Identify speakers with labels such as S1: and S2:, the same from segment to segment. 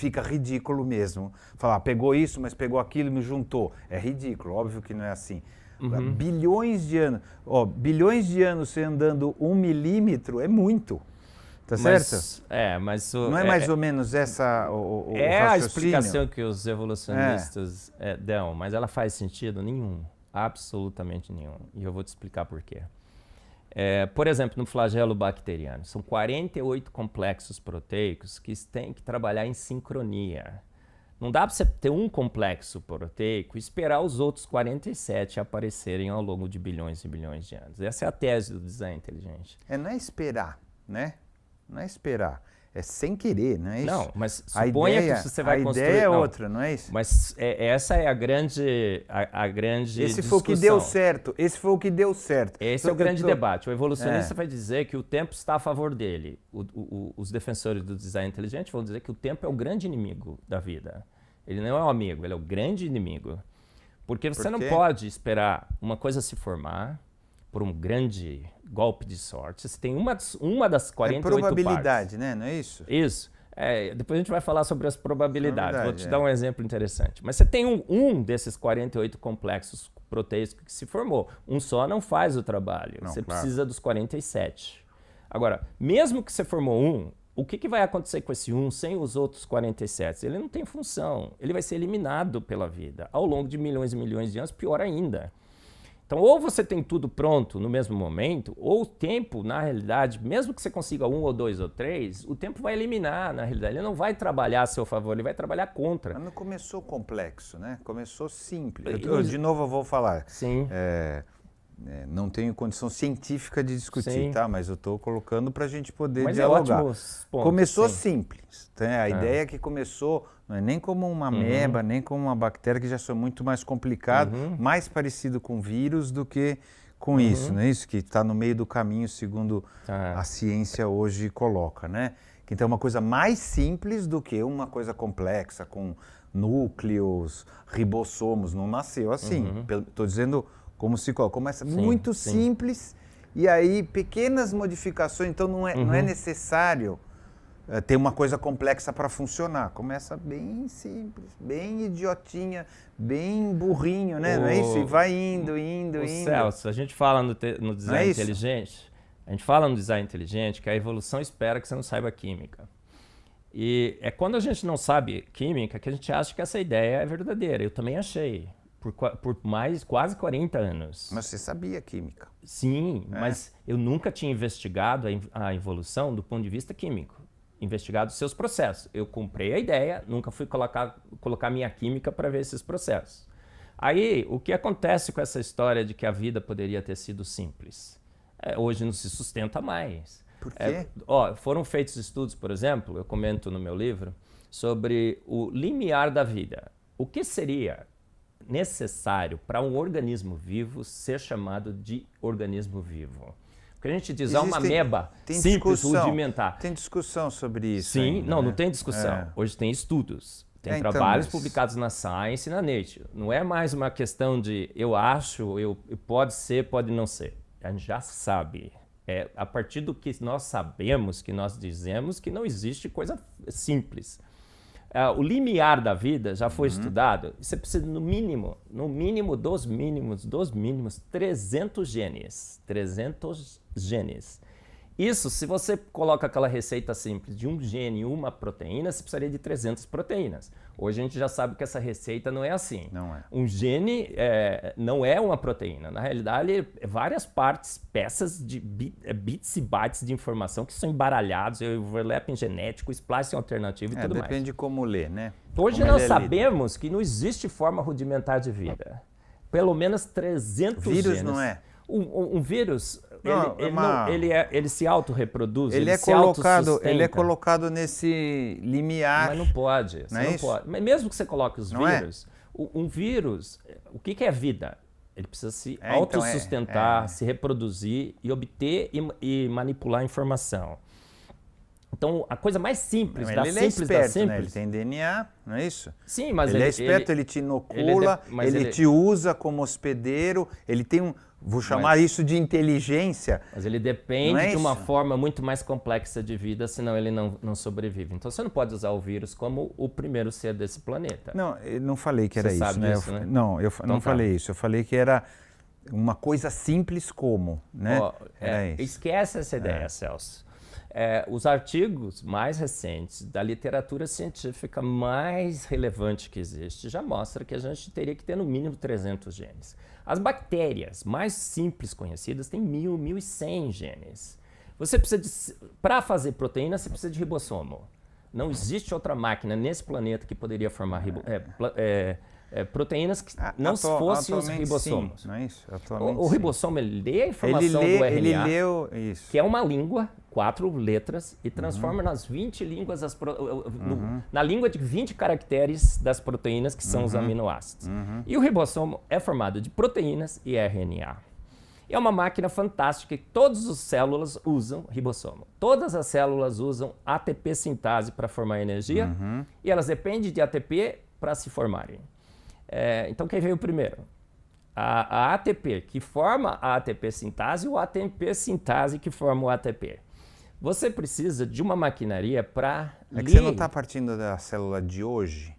S1: fica ridículo mesmo. Falar, pegou isso, mas pegou aquilo e me juntou. É ridículo, óbvio que não é assim. Bilhões de anos, bilhões de anos você andando 1 milímetro é muito. Tá certo?
S2: Mas
S1: não é mais ou menos essa o
S2: é
S1: raciocínio?
S2: a explicação que os evolucionistas dão, mas ela faz sentido nenhum, absolutamente nenhum. E eu vou te explicar por quê. Por exemplo, no flagelo bacteriano, são 48 complexos proteicos que têm que trabalhar em sincronia. Não dá para você ter um complexo proteico e esperar os outros 47 aparecerem ao longo de bilhões e bilhões de anos. Essa é a tese do design inteligente.
S1: Não é esperar, né? Não é esperar. É sem querer, não é isso?
S2: Não, mas suponha que você vai construir...
S1: A ideia é outra, não é isso?
S2: Mas essa é a grande
S1: Esse
S2: discussão.
S1: foi o que deu certo. Esse foi o que deu certo.
S2: Esse é o grande debate. O evolucionista vai dizer que o tempo está a favor dele. Os defensores do design inteligente vão dizer que o tempo é o grande inimigo da vida. Ele não é o amigo, ele é o grande inimigo. Porque você não pode esperar uma coisa se formar por um grande golpe de sorte. Você tem uma das 48
S1: probabilidade,
S2: partes.
S1: né? Não é isso?
S2: Isso. Depois a gente vai falar sobre as probabilidades. Vou te dar um exemplo interessante. Mas você tem um desses 48 complexos proteicos que se formou. Um só não faz o trabalho. Você precisa dos 47. Agora, mesmo que você formou um, o que vai acontecer com esse um sem os outros 47? Ele não tem função. Ele vai ser eliminado pela vida ao longo de milhões e milhões de anos, pior ainda. Então, ou você tem tudo pronto no mesmo momento, ou o tempo, na realidade, mesmo que você consiga 1 ou 2 ou 3, o tempo vai eliminar, na realidade. Ele não vai trabalhar a seu favor, ele vai trabalhar contra.
S1: Mas não começou complexo, né? Começou simples. De novo eu vou falar.
S2: Sim.
S1: Não tenho condição científica de discutir,
S2: Sim.
S1: Tá? Mas eu estou colocando para a gente poder
S2: Mas
S1: dialogar.
S2: Pontos,
S1: começou
S2: sim.
S1: simples. Tá? A ideia é que começou, não é nem como uma ameba, nem como uma bactéria, que já são muito mais complicado, mais parecido com vírus do que com isso, não é isso? Que está no meio do caminho, segundo a ciência hoje coloca, né? Então é uma coisa mais simples do que uma coisa complexa, com núcleos, ribossomos. Não nasceu assim. Estou dizendo como se começa muito simples e aí pequenas modificações. Então não é necessário ter uma coisa complexa para funcionar. Começa bem simples, bem idiotinha, bem burrinho, né? Não é isso? E vai indo.
S2: Celso, a gente fala no design inteligente, que a evolução espera que você não saiba química. E é quando a gente não sabe química que a gente acha que essa ideia é verdadeira. Eu também achei. Por quase 40 anos.
S1: Mas você sabia química?
S2: Sim, mas eu nunca tinha investigado a evolução do ponto de vista químico. Investigado os seus processos. Eu comprei a ideia, nunca fui colocar minha química para ver esses processos. Aí, o que acontece com essa história de que a vida poderia ter sido simples? Hoje não se sustenta mais.
S1: Por quê?
S2: Foram feitos estudos, por exemplo, eu comento no meu livro, sobre o limiar da vida. O que seria necessário para um organismo vivo ser chamado de organismo vivo? Porque a gente diz, uma ameba simples, rudimentar.
S1: Tem discussão sobre isso.
S2: Sim,
S1: ainda,
S2: não
S1: né?
S2: tem discussão. Hoje tem estudos, tem trabalhos publicados na Science e na Nature. Não é mais uma questão de eu acho, pode ser, pode não ser. A gente já sabe. É a partir do que nós sabemos, que nós dizemos que não existe coisa simples. O limiar da vida já foi estudado. Você precisa, no mínimo dos mínimos, 300 genes. 300 genes. Isso, se você coloca aquela receita simples de um gene e uma proteína, você precisaria de 300 proteínas. Hoje a gente já sabe que essa receita não é assim.
S1: Não é.
S2: Um gene não é uma proteína. Na realidade, é várias partes, peças de bits e bytes de informação que são embaralhados, overlapping genético, splicing alternativo e tudo mais.
S1: Depende de como ler, né?
S2: Hoje nós sabemos que não existe forma rudimentar de vida. Pelo menos 300 genes.
S1: Vírus não é?
S2: Um vírus,
S1: Não,
S2: ele se autorreproduz,
S1: ele é colocado nesse limiar.
S2: Mas não pode. Pode. Mas mesmo que você coloque os vírus, um vírus, o que é vida? Ele precisa se autossustentar, se reproduzir e obter e manipular informação. Então, a coisa mais simples,
S1: Ele
S2: da
S1: é
S2: simples
S1: esperto,
S2: da simples...
S1: né? Ele tem DNA, não é isso?
S2: Sim, mas
S1: ele é esperto, ele te inocula, ele te usa como hospedeiro, ele tem um... Vou chamar isso de inteligência.
S2: Mas ele depende de uma forma muito mais complexa de vida, senão ele não sobrevive. Então você não pode usar o vírus como o primeiro ser desse planeta.
S1: Não, eu não falei que era
S2: você
S1: isso,
S2: sabe
S1: né?
S2: Disso, né?
S1: Não, eu não falei isso. Eu falei que era uma coisa simples como, né?
S2: Esquece essa ideia, Celso. Os artigos mais recentes da literatura científica mais relevante que existe já mostra que a gente teria que ter no mínimo 300 genes. As bactérias mais simples conhecidas têm 1.000, 1.100 genes. Você precisa para fazer proteína, você precisa de ribossomo. Não existe outra máquina nesse planeta que poderia formar proteínas que não fossem os ribossomos.
S1: Sim, não é isso?
S2: O ribossomo ele lê a informação do RNA,
S1: ele leu isso.
S2: que é uma língua, 4 letras, e transforma nas 20 línguas, na língua de 20 caracteres das proteínas, que são os aminoácidos. E o ribossomo é formado de proteínas e RNA. É uma máquina fantástica que todas as células usam ribossomo. Todas as células usam ATP sintase para formar energia e elas dependem de ATP para se formarem. Então, quem veio primeiro? A ATP, que forma a ATP sintase, ou a ATP sintase, que forma o ATP. Você precisa de uma maquinaria para
S1: ler... É que você não está partindo da célula de hoje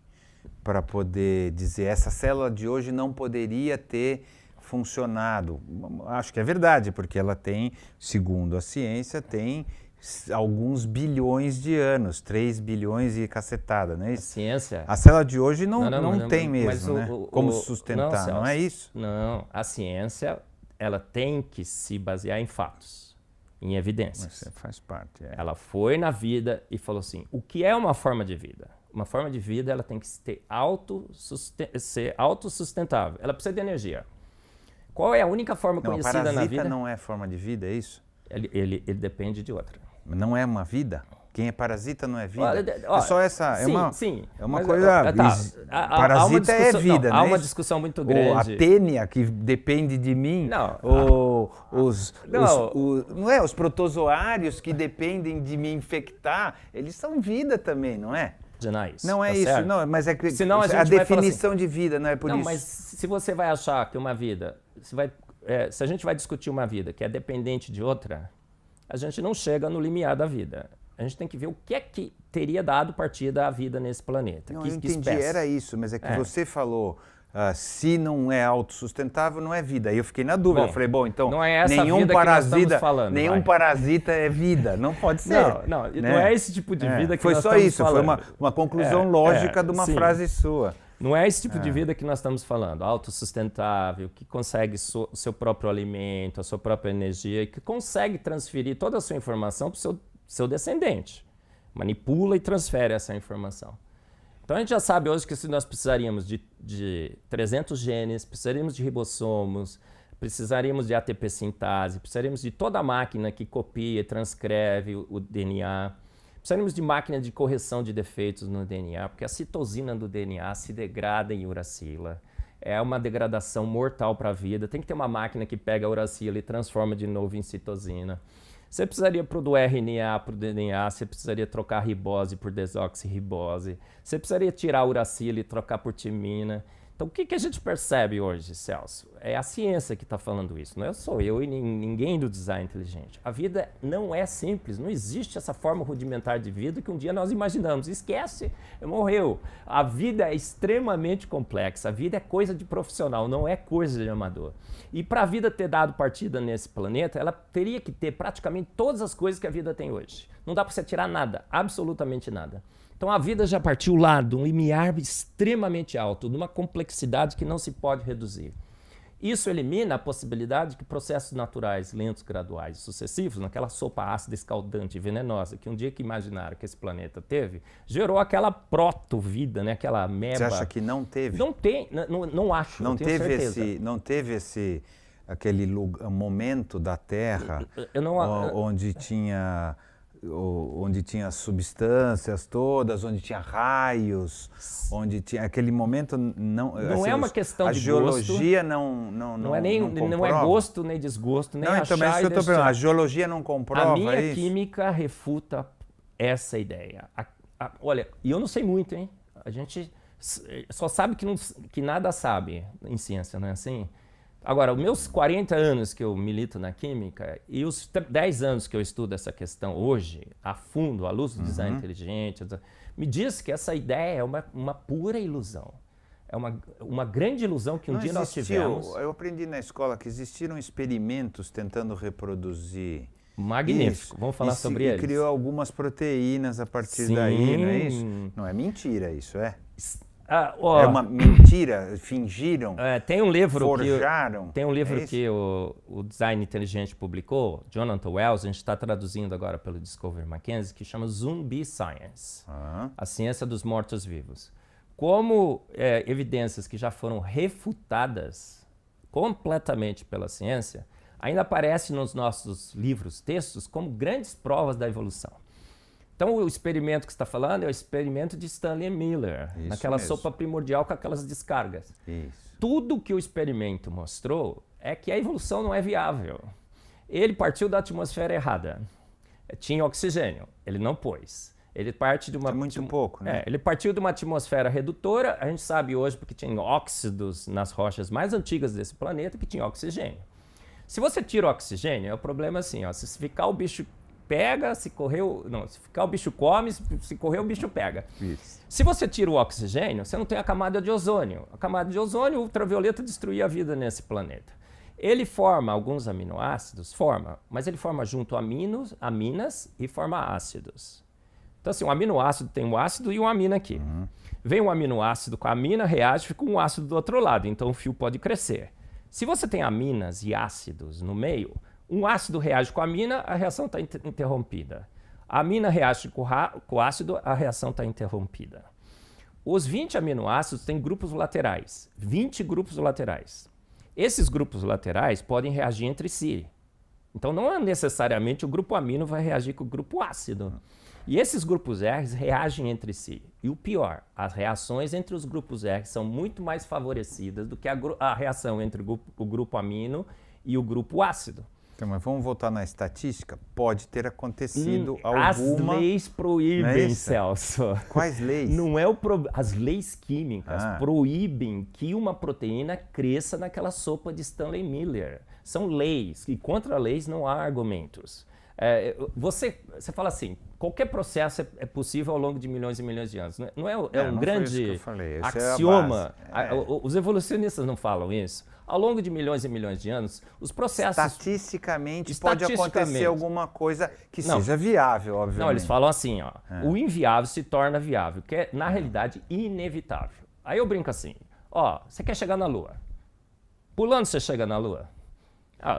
S1: para poder dizer essa célula de hoje não poderia ter funcionado. Acho que é verdade, porque ela tem, segundo a ciência, tem alguns bilhões de anos, 3 bilhões e cacetada, não é isso?
S2: A ciência...
S1: A célula de hoje não tem mesmo, né? Como sustentar, não é isso?
S2: Não, a ciência, ela tem que se basear em fatos, em evidências.
S1: Mas faz parte.
S2: Ela foi na vida e falou assim, o que é uma forma de vida? Uma forma de vida, ela tem que ser autossustentável, ela precisa de energia. Qual é a única forma conhecida na vida?
S1: Parasita não é forma de vida, é isso?
S2: Ele depende de outra.
S1: Não é uma vida? Quem é parasita não é vida? É só essa...
S2: Sim.
S1: É uma coisa... Parasita é vida,
S2: não, há uma discussão muito grande.
S1: Ou a tênia, que depende de mim.
S2: Não.
S1: Os protozoários que dependem de me infectar, eles são vida também, não é?
S2: Não
S1: é isso,
S2: certo?
S1: não, mas é que
S2: senão
S1: a definição assim, de vida não é por isso.
S2: Mas se você vai achar que uma vida... se a gente vai discutir uma vida que é dependente de outra, a gente não chega no limiar da vida. A gente tem que ver o que é que teria dado partida à vida nesse planeta.
S1: Não, eu entendi, era isso, mas é que você falou, se não é autossustentável, não é vida. Aí eu fiquei na dúvida, eu falei, então
S2: não é essa
S1: nenhum
S2: vida
S1: parasita,
S2: que nós estamos falando,
S1: parasita é vida, não pode ser.
S2: Não é esse tipo de vida que nós estamos falando.
S1: Foi só isso, foi uma conclusão lógica de uma frase sua.
S2: Não é esse tipo de vida que nós estamos falando, autossustentável, que consegue o seu próprio alimento, a sua própria energia, e que consegue transferir toda a sua informação para o seu descendente. Manipula e transfere essa informação. Então a gente já sabe hoje que se nós precisaríamos de 300 genes, precisaríamos de ribossomos, precisaríamos de ATP sintase, precisaríamos de toda a máquina que copia e transcreve o DNA. Precisaríamos de máquina de correção de defeitos no DNA, porque a citosina do DNA se degrada em uracila. É uma degradação mortal para a vida. Tem que ter uma máquina que pega a uracila e transforma de novo em citosina. Você precisaria do RNA para o DNA, você precisaria trocar ribose por desoxirribose. Você precisaria tirar a uracila e trocar por timina. Então, o que a gente percebe hoje, Celso? É a ciência que está falando isso, não sou eu e ninguém do design inteligente. A vida não é simples, não existe essa forma rudimentar de vida que um dia nós imaginamos. Esquece, morreu. A vida é extremamente complexa, a vida é coisa de profissional, não é coisa de amador. E para a vida ter dado partida nesse planeta, ela teria que ter praticamente todas as coisas que a vida tem hoje. Não dá para você tirar nada, absolutamente nada. Então a vida já partiu lá de um limiar extremamente alto, de uma complexidade que não se pode reduzir. Isso elimina a possibilidade de que processos naturais, lentos, graduais e sucessivos, naquela sopa ácida, escaldante e venenosa, que um dia que imaginaram que esse planeta teve, gerou aquela proto-vida, né? Aquela ameba.
S1: Você acha que não teve?
S2: Não tem, não acho, não tenho certeza.
S1: Não teve aquele momento da Terra onde tinha substâncias todas, onde tinha raios, onde tinha aquele momento
S2: não assim, é uma questão de gosto.
S1: A geologia não
S2: é gosto nem desgosto nem
S1: não,
S2: achar.
S1: Então, mas isso que eu estou perguntando, a geologia não comprova
S2: a minha
S1: isso?
S2: química refuta essa ideia. Olha, e eu não sei muito, hein? A gente só sabe que nada sabe em ciência, não é assim? Agora, os meus 40 anos que eu milito na química e os 10 anos que eu estudo essa questão hoje, a fundo, à luz do design inteligente, me diz que essa ideia é uma pura ilusão. É uma grande ilusão que um dia nós tivemos.
S1: Eu aprendi na escola que existiram experimentos tentando reproduzir.
S2: Magnífico,
S1: isso,
S2: vamos falar sobre eles.
S1: E criou algumas proteínas a partir daí, não é isso? Não é mentira isso, é? É uma mentira, fingiram,
S2: tem um livro
S1: forjaram.
S2: Tem um livro que o Design Inteligente publicou, Jonathan Wells, a gente está traduzindo agora pelo Discovery Mackenzie, que chama Zombie Science, a ciência dos mortos-vivos. Como evidências que já foram refutadas completamente pela ciência, ainda aparecem nos nossos livros, textos, como grandes provas da evolução. Então, o experimento que você está falando é o experimento de Stanley Miller, naquela sopa primordial com aquelas descargas.
S1: Isso.
S2: Tudo que o experimento mostrou é que a evolução não é viável. Ele partiu da atmosfera errada. Tinha oxigênio, ele não pôs. Ele parte de uma...
S1: É muito pouco, né?
S2: Ele partiu de uma atmosfera redutora, a gente sabe hoje porque tinha óxidos nas rochas mais antigas desse planeta que tinha oxigênio. Se você tira o oxigênio, é o problema assim, ó, se ficar o bicho pega, se ficar o bicho come, se correr o bicho pega.
S1: Isso.
S2: Se você tira o oxigênio, você não tem a camada de ozônio. A camada de ozônio ultravioleta destruía a vida nesse planeta. Ele forma alguns aminoácidos, mas ele forma junto aminas e forma ácidos. Então assim, um aminoácido tem um ácido e uma amina aqui. Vem um aminoácido com a amina, reage com um ácido do outro lado, então o fio pode crescer. Se você tem aminas e ácidos no meio, um ácido reage com a amina, a reação está interrompida. A amina reage com o ácido, a reação está interrompida. Os 20 aminoácidos têm grupos laterais, 20 grupos laterais. Esses grupos laterais podem reagir entre si. Então não é necessariamente o grupo amino vai reagir com o grupo ácido. E esses grupos R reagem entre si. E o pior, as reações entre os grupos R são muito mais favorecidas do que a reação entre o grupo amino e o grupo ácido.
S1: Então, mas vamos voltar na estatística? Pode ter acontecido alguma...
S2: As leis proíbem, Celso.
S1: Quais leis?
S2: Não é As leis químicas proíbem que uma proteína cresça naquela sopa de Stanley Miller. São leis, e contra leis não há argumentos. Você fala assim, qualquer processo é possível ao longo de milhões e milhões de anos. Não é um grande axioma. Os evolucionistas não falam isso. Ao longo de milhões e milhões de anos, os processos...
S1: Estatisticamente pode acontecer alguma coisa que seja viável, obviamente.
S2: Não, eles falam assim, ó, o inviável se torna viável, que é, na realidade, inevitável. Aí eu brinco assim, ó, você quer chegar na Lua. Pulando você chega na Lua.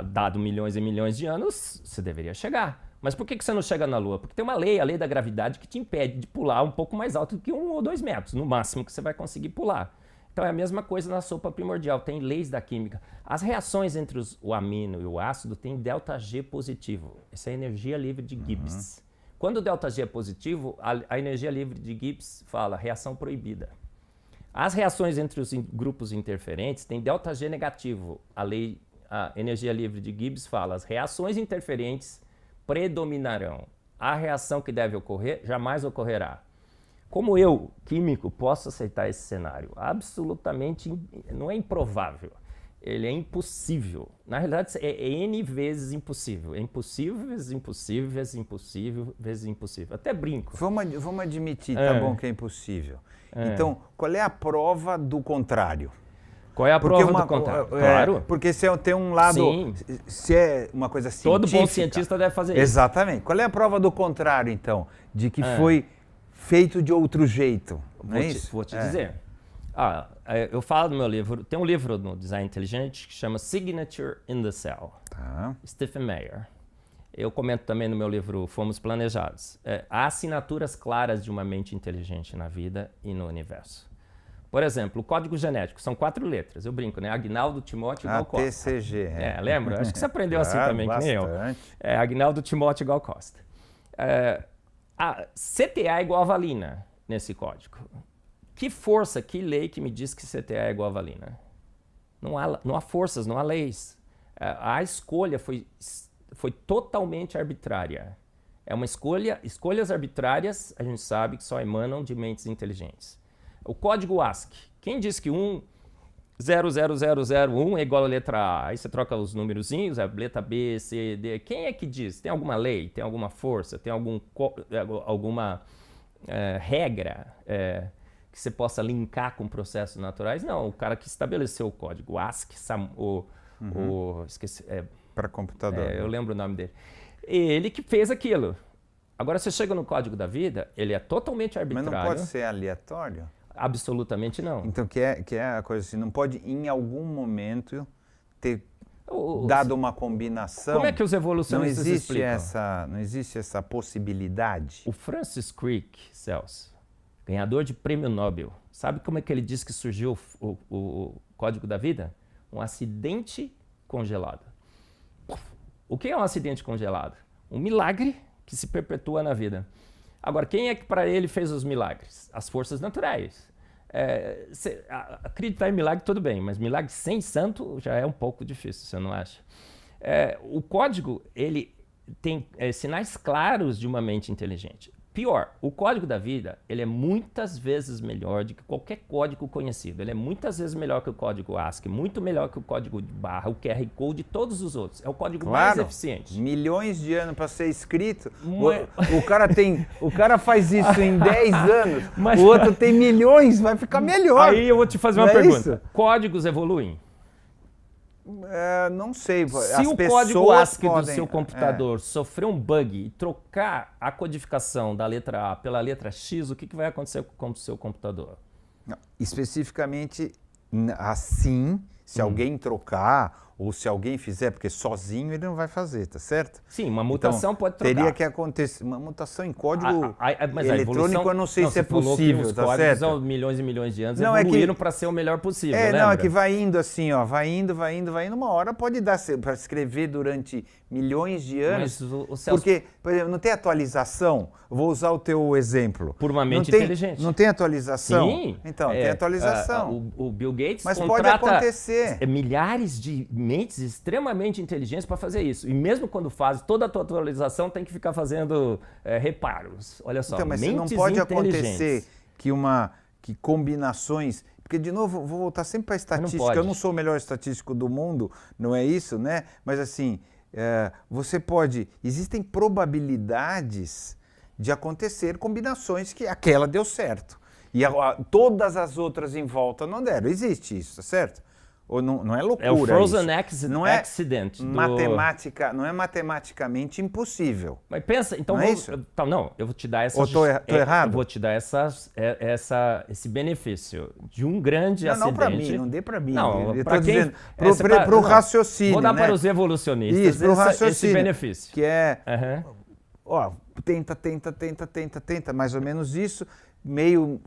S2: Dado milhões e milhões de anos, você deveria chegar. Mas por que você não chega na Lua? Porque tem uma lei, a lei da gravidade, que te impede de pular um pouco mais alto do que 1 ou 2 metros, no máximo que você vai conseguir pular. Então é a mesma coisa na sopa primordial, tem leis da química. As reações entre o amino e o ácido têm ΔG positivo. Essa é a energia livre de Gibbs. Quando o ΔG é positivo, a energia livre de Gibbs fala reação proibida. As reações entre os grupos interferentes têm ΔG negativo. A energia livre de Gibbs fala as reações interferentes predominarão. A reação que deve ocorrer jamais ocorrerá. Como eu, químico, posso aceitar esse cenário? Absolutamente, não é improvável. Ele é impossível. Na realidade, é N vezes impossível. É impossível, vezes impossível, vezes impossível, vezes impossível. Até brinco.
S1: Vamos admitir, tá bom, que é impossível. Então, qual é a prova do contrário?
S2: Qual é a prova do contrário? Claro.
S1: Porque se tem um lado, se é uma coisa científica...
S2: Todo bom cientista deve fazer isso.
S1: Exatamente. Qual é a prova do contrário, então? De que foi feito de outro jeito, não é isso?
S2: Vou te dizer. Eu falo no meu livro, tem um livro no Design Inteligente que chama Signature in the Cell, Stephen Meyer. Eu comento também no meu livro Fomos Planejados. Há assinaturas claras de uma mente inteligente na vida e no universo. Por exemplo, o código genético, são 4 letras, eu brinco, né? Agnaldo Timóteo Gal Costa.
S1: TCG.
S2: Lembra? Acho que você aprendeu assim também, que nem eu. Agnaldo Timóteo Gal Costa. CTA é igual a valina nesse código. Que força, que lei que me diz que CTA é igual a valina? Não há forças, não há leis. A escolha foi totalmente arbitrária. É uma escolhas arbitrárias, a gente sabe que só emanam de mentes inteligentes. O código ASCII. Quem diz que 00001 é igual a letra A? Aí você troca os numerozinhos, a letra B, C, D. Quem é que diz? Tem alguma lei? Tem alguma força? Tem alguma regra que você possa linkar com processos naturais? Não, o cara que estabeleceu o código ASCII, esqueci,
S1: para computador.
S2: Eu lembro o nome dele. Ele que fez aquilo. Agora você chega no código da vida, ele é totalmente arbitrário.
S1: Mas não pode ser aleatório?
S2: Absolutamente não.
S1: Então, que é a coisa assim, não pode em algum momento ter dado uma combinação.
S2: Como é que os evolucionistas explicam?
S1: Não existe essa possibilidade?
S2: O Francis Crick, Celso, ganhador de prêmio Nobel, sabe como é que ele diz que surgiu o código da vida? Um acidente congelado. O que é um acidente congelado? Um milagre que se perpetua na vida. Agora, quem é que para ele fez os milagres? As forças naturais. Acreditar em milagre, tudo bem, mas milagre sem santo já é um pouco difícil, você não acha? O código, ele tem sinais claros de uma mente inteligente. Pior, o código da vida, ele é muitas vezes melhor do que qualquer código conhecido. Ele é muitas vezes melhor que o código ASCII, muito melhor que o código de barra, o QR Code e todos os outros. É o código mais eficiente.
S1: Milhões de anos para ser escrito. O cara faz isso em 10 anos, o outro tem milhões, vai ficar melhor.
S2: Aí eu vou te fazer uma pergunta. Códigos evoluem?
S1: Não sei.
S2: Se o código ASCII do seu computador sofrer um bug e trocar a codificação da letra A pela letra X, o que vai acontecer com o seu computador?
S1: Não, especificamente assim, se alguém trocar ou se alguém fizer, porque sozinho ele não vai fazer, tá certo?
S2: Sim, uma mutação
S1: então,
S2: pode trocar.
S1: Teria que acontecer uma mutação em código eletrônico, eu não sei se é possível, tá certo?
S2: Há milhões e milhões de anos evoluíram para ser o melhor possível, lembra?
S1: Não, é que vai indo assim, ó, vai indo, uma hora pode dar para escrever durante milhões de anos, porque, por exemplo, não tem atualização. Vou usar o teu exemplo.
S2: Por uma mente inteligente.
S1: Não tem atualização?
S2: Sim.
S1: Então, tem atualização.
S2: O Bill Gates
S1: mas pode acontecer.
S2: Milhares de mentes extremamente inteligentes para fazer isso. E mesmo quando faz, toda a tua atualização tem que ficar fazendo reparos. Olha só,
S1: então, mas
S2: mentes
S1: não pode acontecer que combinações... Porque, de novo, vou voltar sempre para a estatística. Eu não sou o melhor estatístico do mundo, não é isso, né? Mas, assim, existem probabilidades de acontecer combinações que aquela deu certo. E todas as outras em volta não deram. Existe isso, tá certo? Ou não é loucura?
S2: É o Frozen
S1: isso.
S2: Não é Accident.
S1: Não é matematicamente impossível.
S2: Mas pensa, então... eu vou te dar essas...
S1: Ou tô errado?
S2: Eu vou te dar esse benefício de um grande acidente.
S1: Não para mim, não dê para mim.
S2: Não,
S1: eu
S2: para
S1: estou dizendo para o raciocínio.
S2: Vou dar
S1: né?
S2: para os evolucionistas
S1: isso, para o raciocínio,
S2: esse benefício.
S1: Que é... Tenta, mais ou menos isso... Meio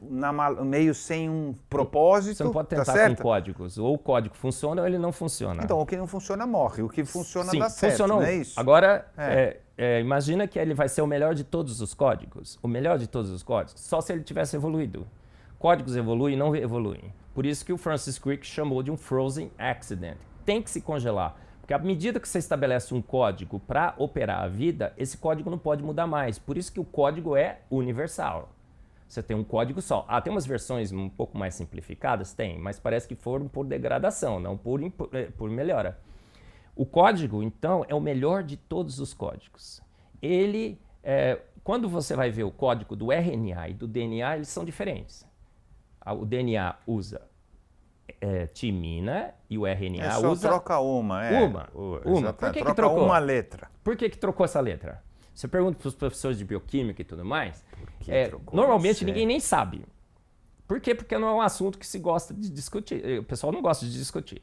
S1: sem um propósito.
S2: Você não pode tentar com códigos. Ou o código funciona ou ele não funciona.
S1: Então, o que não funciona morre. O que funciona dá certo,
S2: funcionou.
S1: Não é isso?
S2: Agora, imagina que ele vai ser o melhor de todos os códigos. O melhor de todos os códigos, só se ele tivesse evoluído. Códigos evoluem e não evoluem. Por isso que o Francis Crick chamou de um Frozen Accident. Tem que se congelar. Porque à medida que você estabelece um código para operar a vida, esse código não pode mudar mais. Por isso que o código é universal. Você tem um código só. Tem umas versões um pouco mais simplificadas? Tem, mas parece que foram por degradação, não por melhora. O código, então, é o melhor de todos os códigos. Quando você vai ver o código do RNA e do DNA, eles são diferentes. O DNA usa timina e o RNA usa...
S1: troca uma.
S2: Por que trocou?
S1: Uma letra.
S2: Por que trocou essa letra? Você pergunta para os professores de bioquímica e tudo mais, normalmente ninguém nem sabe. Por quê? Porque não é um assunto que se gosta de discutir. O pessoal não gosta de discutir.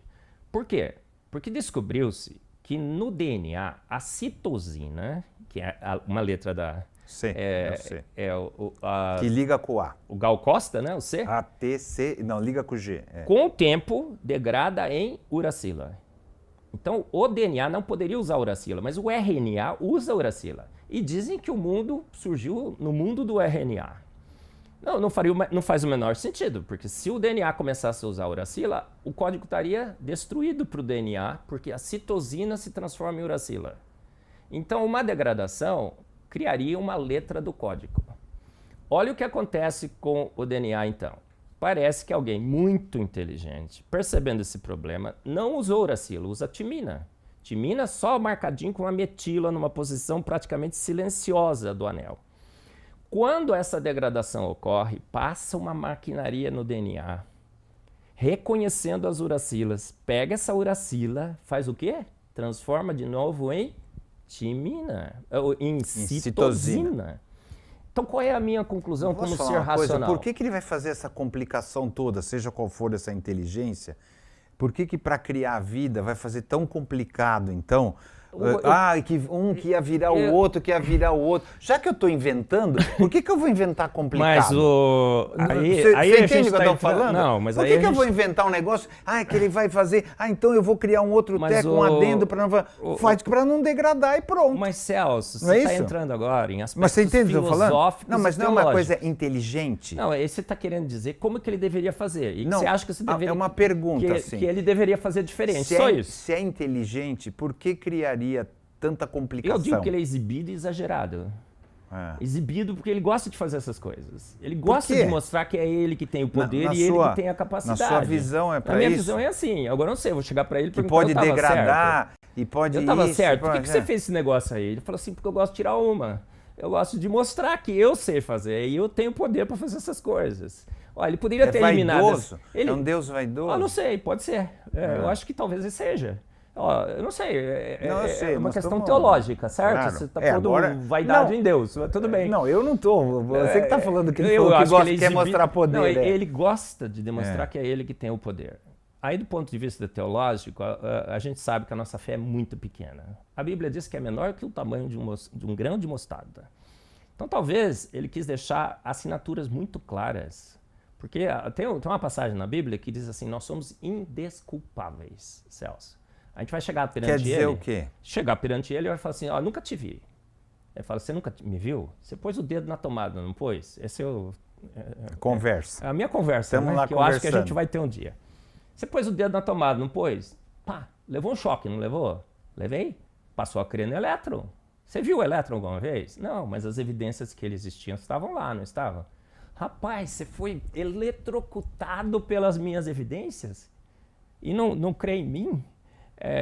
S2: Por quê? Porque descobriu-se que no DNA, a citosina, que é uma letra da...
S1: C.
S2: Que
S1: liga com o A.
S2: O Gal Costa, né? O C.
S1: A, T, C... Não, liga com o G.
S2: Com o tempo, degrada em uracila. Então, o DNA não poderia usar uracila, mas o RNA usa uracila. E dizem que o mundo surgiu no mundo do RNA. Não faz o menor sentido, porque se o DNA começasse a usar uracila, o código estaria destruído para o DNA, porque a citosina se transforma em uracila. Então, uma degradação criaria uma letra do código. Olha o que acontece com o DNA, então. Parece que alguém muito inteligente, percebendo esse problema, não usou uracilo, usa timina. Timina só marcadinho com uma metila numa posição praticamente silenciosa do anel. Quando essa degradação ocorre, passa uma maquinaria no DNA, reconhecendo as uracilas. Pega essa uracila, faz o quê? Transforma de novo em timina, em citosina. Então, qual é a minha conclusão como ser racional?
S1: Por que ele vai fazer essa complicação toda, seja qual for essa inteligência? Por que para criar a vida vai fazer tão complicado, então? Que ia virar o outro, que ia virar o outro. Já que eu estou inventando, por que eu vou inventar complicado?
S2: Mas o...
S1: Você entende o que eu estou falando?
S2: Não, mas
S1: por que eu vou inventar um negócio? Que ele vai fazer... então eu vou criar um outro teco, um adendo para não degradar e pronto.
S2: Mas, Celso, você está entrando agora em aspectos filosóficos.
S1: Não, mas não é uma coisa inteligente.
S2: Não, você está querendo dizer como que ele deveria fazer. E não, você acha que você deveria...
S1: É uma pergunta,
S2: assim. Que ele deveria fazer diferente, só isso.
S1: Se é inteligente, por que criaria tanta complicação?
S2: Eu digo que ele é exibido e exagerado. Exibido porque ele gosta de fazer essas coisas. Ele gosta de mostrar que é ele que tem o poder ele que tem a capacidade.
S1: Na sua visão é para isso?
S2: Na minha visão é assim. Agora eu não sei, eu vou chegar para ele e perguntar
S1: pode degradar e pode...
S2: Eu estava certo. Por que você fez esse negócio aí? Ele falou assim, porque eu gosto de tirar uma. Eu gosto de mostrar que eu sei fazer e eu tenho poder para fazer essas coisas. Olha, ele poderia ter eliminado...
S1: É um Deus vaidoso?
S2: Eu não sei, pode ser. Eu acho que talvez ele seja. Eu não sei, é uma questão teológica, certo?
S1: Claro.
S2: Você está pondo vaidade em Deus, tudo bem.
S1: Não, eu não estou. Você que está falando que ele quer mostrar poder.
S2: Não, ele gosta de demonstrar que é ele que tem o poder. Aí, do ponto de vista teológico, a gente sabe que a nossa fé é muito pequena. A Bíblia diz que é menor que o tamanho de um grão de mostarda. Então, talvez ele quis deixar assinaturas muito claras. Porque tem uma passagem na Bíblia que diz assim, nós somos indesculpáveis, Celso. A gente vai chegar perante ele...
S1: Quer dizer o quê?
S2: Chegar perante ele e vai falar assim, nunca te vi. Ele fala, você nunca me viu? Você pôs o dedo na tomada, não pôs? Esse é o...
S1: Conversa.
S2: É a minha conversa,
S1: Estamos lá
S2: que eu acho que a gente vai ter um dia. Você pôs o dedo na tomada, não pôs? Pá, levou um choque, não levou? Levei. Passou a crer no elétron. Você viu o elétron alguma vez? Não, mas as evidências que ele existiam estavam lá, não estavam? Rapaz, você foi eletrocutado pelas minhas evidências? E não crê em mim?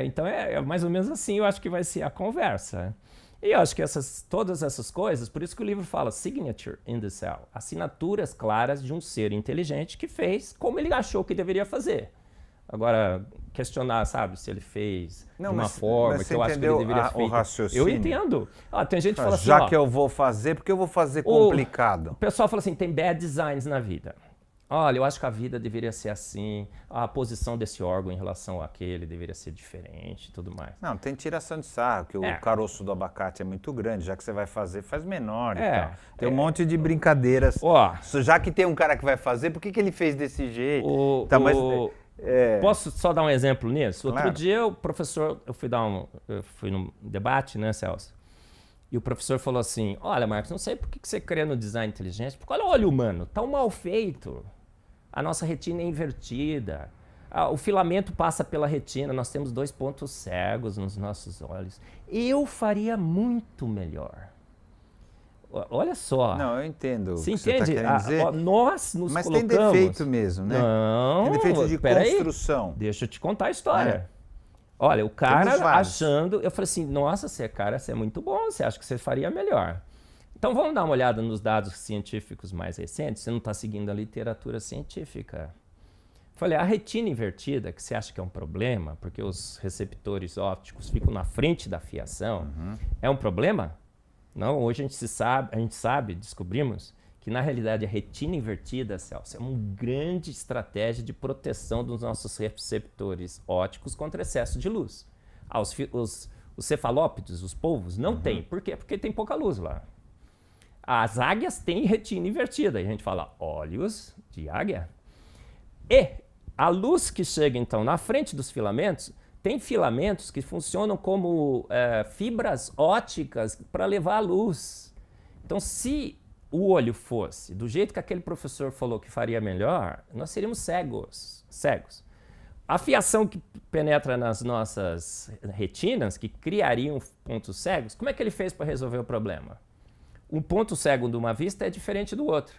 S2: Então é mais ou menos assim, eu acho que vai ser a conversa. E eu acho que todas essas coisas, por isso que o livro fala signature in the cell, assinaturas claras de um ser inteligente que fez como ele achou que deveria fazer. Agora, questionar, sabe, se ele fez de uma forma que eu acho que ele deveria fazer.
S1: O raciocínio?
S2: Eu entendo. Tem gente que fala assim,
S1: já que eu vou fazer, porque eu vou fazer complicado.
S2: O pessoal fala assim, tem bad designs na vida. Olha, eu acho que a vida deveria ser assim, a posição desse órgão em relação àquele deveria ser diferente e tudo mais.
S1: Não, tem tiração de sarro, que o caroço do abacate é muito grande, já que você vai fazer, faz menor e tal. Tem um monte de brincadeiras. Já que tem um cara que vai fazer, por que ele fez desse jeito?
S2: Posso só dar um exemplo nisso?
S1: Claro.
S2: Outro dia o professor, eu fui num debate, né, Celso? E o professor falou assim, olha, Marcos, não sei por que você crê no design inteligente, porque olha o olho humano, tá mal feito. A nossa retina é invertida. O filamento passa pela retina, nós temos 2 pontos cegos nos nossos olhos. Eu faria muito melhor. Olha só.
S1: Não, eu entendo.
S2: Você
S1: entende?
S2: Você tá querendo dizer? Nós nos
S1: Mas
S2: colocamos...
S1: tem defeito mesmo, né?
S2: Não,
S1: tem defeito de construção.
S2: Aí, deixa eu te contar a história. Olha, o cara achando... Eu falei assim, nossa, você é muito bom, você acha que você faria melhor. Então vamos dar uma olhada nos dados científicos mais recentes. Você não está seguindo a literatura científica. Falei, a retina invertida, que você acha que é um problema, porque os receptores ópticos ficam na frente da fiação, é um problema? Não, hoje a gente sabe, descobrimos, que na realidade a retina invertida, Celso, é uma grande estratégia de proteção dos nossos receptores ópticos contra excesso de luz. Os cefalópodes, os polvos, não tem. Por quê? Porque tem pouca luz lá. As águias têm retina invertida. E a gente fala, olhos de águia. E a luz que chega, então, na frente dos filamentos, tem filamentos que funcionam como fibras ópticas para levar a luz. Então, se o olho fosse do jeito que aquele professor falou que faria melhor, nós seríamos cegos. A fiação que penetra nas nossas retinas, que criariam pontos cegos, como é que ele fez para resolver o problema? um ponto cego de uma vista é diferente do outro.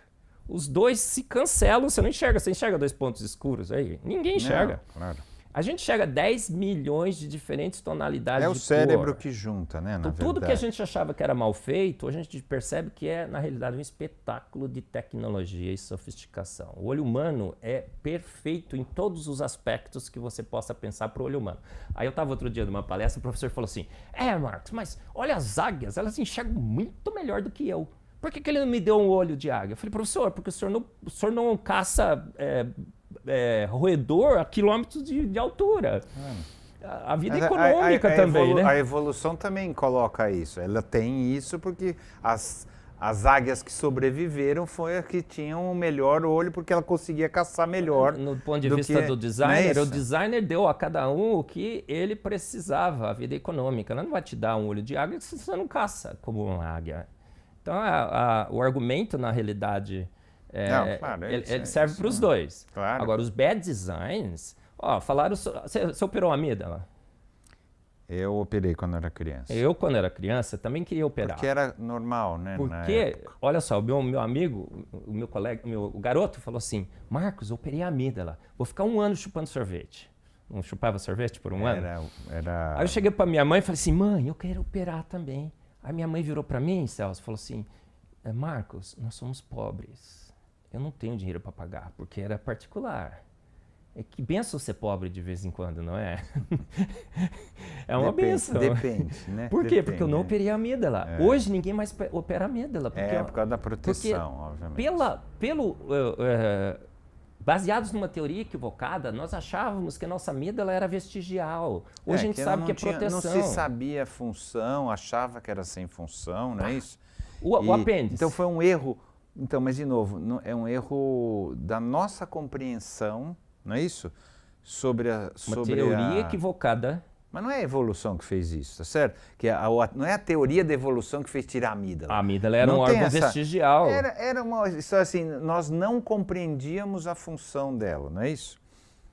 S2: Os dois se cancelam, você não enxerga. Você enxerga dois pontos escuros aí? Ninguém enxerga.
S1: Não, claro.
S2: A gente enxerga 10 milhões de diferentes tonalidades de cor.
S1: É o cérebro que junta, né?
S2: Então, tudo que a gente achava que era mal feito, hoje a gente percebe que é, na realidade, um espetáculo de tecnologia e sofisticação. O olho humano é perfeito em todos os aspectos que você possa pensar para o olho humano. Aí eu estava outro dia numa palestra, o professor falou assim, Marcos, mas olha as águias, elas enxergam muito melhor do que eu. Por que ele não me deu um olho de águia? Eu falei, professor, porque o senhor não caça roedor a quilômetros de altura. A vida econômica também, né?
S1: A evolução também coloca isso. Ela tem isso porque as águias que sobreviveram foi a que tinham o melhor olho porque ela conseguia caçar melhor.
S2: No ponto de vista do designer, o designer deu a cada um o que ele precisava, a vida econômica. Ela não vai te dar um olho de águia se você não caça como uma águia. Então, o argumento, na realidade, ele serve para os dois.
S1: Claro.
S2: Agora, os bad designs... falaram... Você operou a amígdala?
S1: Eu operei quando era criança.
S2: Eu, quando era criança, também queria operar.
S1: Porque era normal, né?
S2: Porque, olha só, o meu amigo, o meu colega, o garoto falou assim, Marcos, eu operei a amígdala, vou ficar 1 ano chupando sorvete. Não chupava sorvete por um ano? Aí eu cheguei para minha mãe e falei assim, mãe, eu quero operar também. Aí minha mãe virou para mim, Celso, falou assim, Marcos, nós somos pobres. Eu não tenho dinheiro para pagar, porque era particular. É que benção ser pobre de vez em quando, não é? É uma benção.
S1: Depende, né?
S2: Por quê? Porque eu não operei a amígdala. Hoje ninguém mais opera a amígdala. Porque,
S1: por causa da proteção, obviamente.
S2: Baseados numa teoria equivocada, nós achávamos que a nossa amígdala era vestigial. Hoje a gente sabe que é proteção.
S1: Não se sabia a função, achava que era sem função, não é isso?
S2: O apêndice.
S1: Então foi um erro. Então, mas de novo, é um erro da nossa compreensão, não é isso? Sobre
S2: uma teoria equivocada.
S1: Mas não é a evolução que fez isso, tá certo? Não é a teoria da evolução que fez tirar a amígdala.
S2: A amígdala era um órgão vestigial.
S1: Era uma história assim, nós não compreendíamos a função dela, não é isso?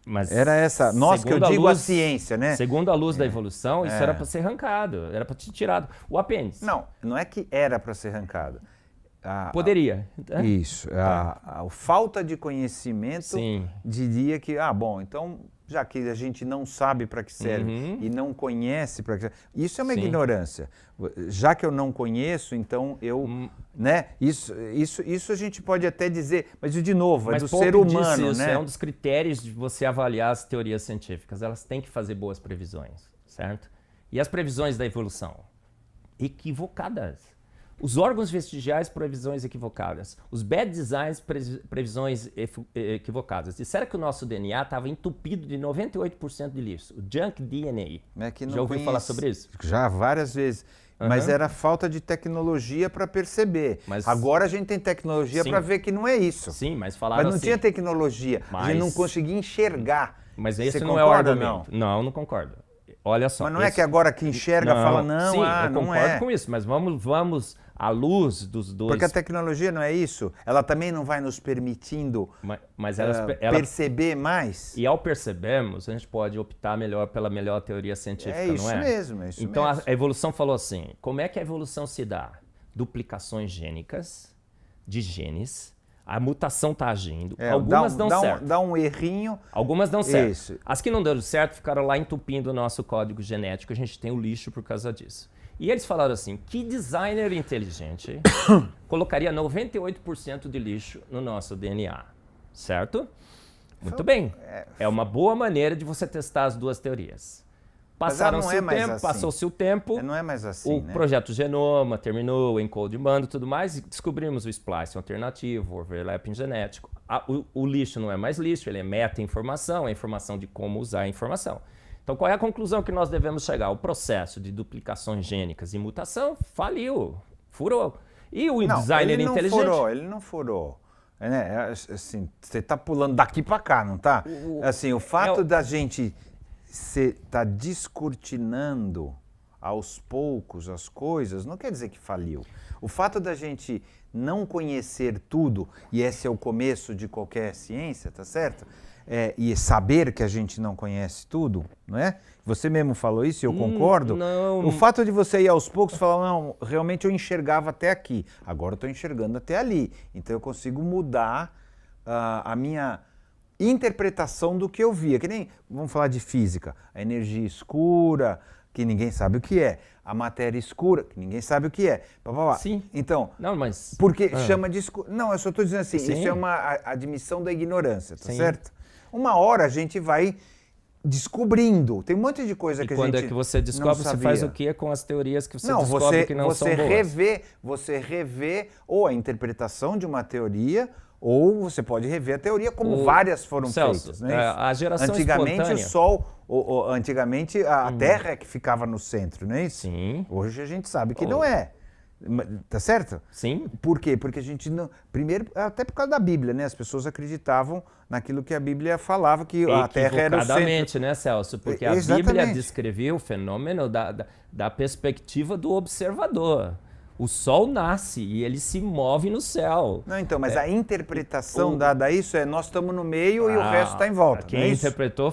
S2: Mas
S1: era essa, nós que eu digo a ciência, né?
S2: Segundo a luz da evolução, isso era para ser arrancado, era para ser tirado. O apêndice.
S1: Não é que era para ser arrancado.
S2: Poderia.
S1: Isso. A falta de conhecimento diria que, então, já que a gente não sabe para que serve e não conhece para que serve, isso é uma ignorância. Já que eu não conheço, então eu, né? Isso a gente pode até dizer, mas de novo, é do ser humano, né?
S2: É um dos critérios de você avaliar as teorias científicas. Elas têm que fazer boas previsões, certo? E as previsões da evolução? Equivocadas. Os órgãos vestigiais, previsões equivocadas. Os bad designs, previsões equivocadas. Disseram que o nosso DNA estava entupido de 98% de lixo. O junk DNA. Já ouviu falar sobre isso?
S1: Já, várias vezes. Mas era falta de tecnologia para perceber. Agora a gente tem tecnologia para ver que não é isso.
S2: Sim, mas falaram
S1: Mas não tinha tecnologia. A gente não conseguia enxergar.
S2: Mas esse não é o argumento. Não concordo. Olha só.
S1: Mas não é que agora que enxerga fala, não,
S2: sim, eu
S1: não
S2: concordo
S1: é.
S2: com isso, mas vamos à luz dos dois.
S1: Porque a tecnologia não é isso? Ela também não vai nos permitindo perceber mais?
S2: E ao percebermos, a gente pode optar pela melhor teoria científica, não é?
S1: É isso mesmo.
S2: Então a evolução falou assim, como é que a evolução se dá? Duplicações gênicas de genes. A mutação está agindo. Algumas dão certo.
S1: Dá um errinho.
S2: Algumas dão certo.
S1: Isso.
S2: As que não deram certo ficaram lá entupindo o nosso código genético. A gente tem o lixo por causa disso. E eles falaram assim, que designer inteligente colocaria 98% de lixo no nosso DNA, certo? Muito bem. É uma boa maneira de você testar as duas teorias. Passou-se o tempo,
S1: não é mais assim,
S2: o projeto Genoma terminou, o Encode Mando e tudo mais, e descobrimos o splicing alternativo, o overlapping genético. O lixo não é mais lixo, ele é meta-informação, é informação de como usar a informação. Então, qual é a conclusão que nós devemos chegar? O processo de duplicações gênicas e mutação faliu, furou. E o designer inteligente...
S1: Ele não furou. Assim, você está pulando daqui para cá, não está? Assim, o fato da gente... Você está descortinando aos poucos as coisas, não quer dizer que faliu. O fato da gente não conhecer tudo, e esse é o começo de qualquer ciência, tá certo? E saber que a gente não conhece tudo, não é? Você mesmo falou isso e eu concordo.
S2: Não.
S1: O fato de você ir aos poucos e falar, não, realmente eu enxergava até aqui, agora eu estou enxergando até ali. Então eu consigo mudar a minha interpretação do que eu via. Que nem, vamos falar de física, a energia escura, que ninguém sabe o que é, a matéria escura, que ninguém sabe o que é.
S2: Sim.
S1: Então,
S2: não, mas...
S1: porque chama de escuro. Não, eu só estou dizendo assim,
S2: Sim.
S1: isso é uma admissão da ignorância, tá
S2: Sim.
S1: certo? Uma hora a gente vai descobrindo. Tem um monte de coisa que a gente
S2: quando é que você descobre, você faz o que com as teorias que você descobre que não são boas?
S1: Você revê ou a interpretação de uma teoria, ou você pode rever a teoria como várias foram feitas. Né?
S2: A geração
S1: antigamente
S2: espontânea...
S1: o Sol, antigamente a Terra é que ficava no centro, não é isso?
S2: Sim.
S1: Hoje a gente sabe que não é. Tá certo?
S2: Sim.
S1: Por quê? Porque a gente não... Primeiro, até por causa da Bíblia, né? As pessoas acreditavam naquilo que a Bíblia falava, que a Terra era o centro.
S2: Equivocadamente, né, Celso? Porque a Bíblia descrevia o fenômeno da perspectiva do observador. O Sol nasce e ele se move no céu.
S1: Não, então, mas a interpretação dada a isso é nós estamos no meio e o resto está em volta.
S2: Quem interpretou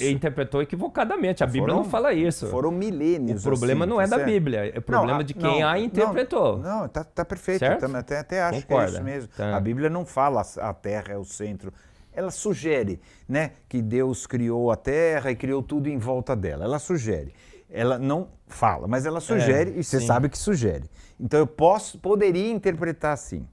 S2: interpretou equivocadamente. A Bíblia não fala isso.
S1: Foram milênios.
S2: O problema não é da Bíblia, é o problema de quem a interpretou.
S1: Não, tá perfeito. Eu até acho que é isso mesmo. Tá. A Bíblia não fala a Terra é o centro. Ela sugere, né, que Deus criou a Terra e criou tudo em volta dela. Ela sugere. Ela não fala, mas ela sugere e você sabe que sugere. Então eu poderia interpretar assim.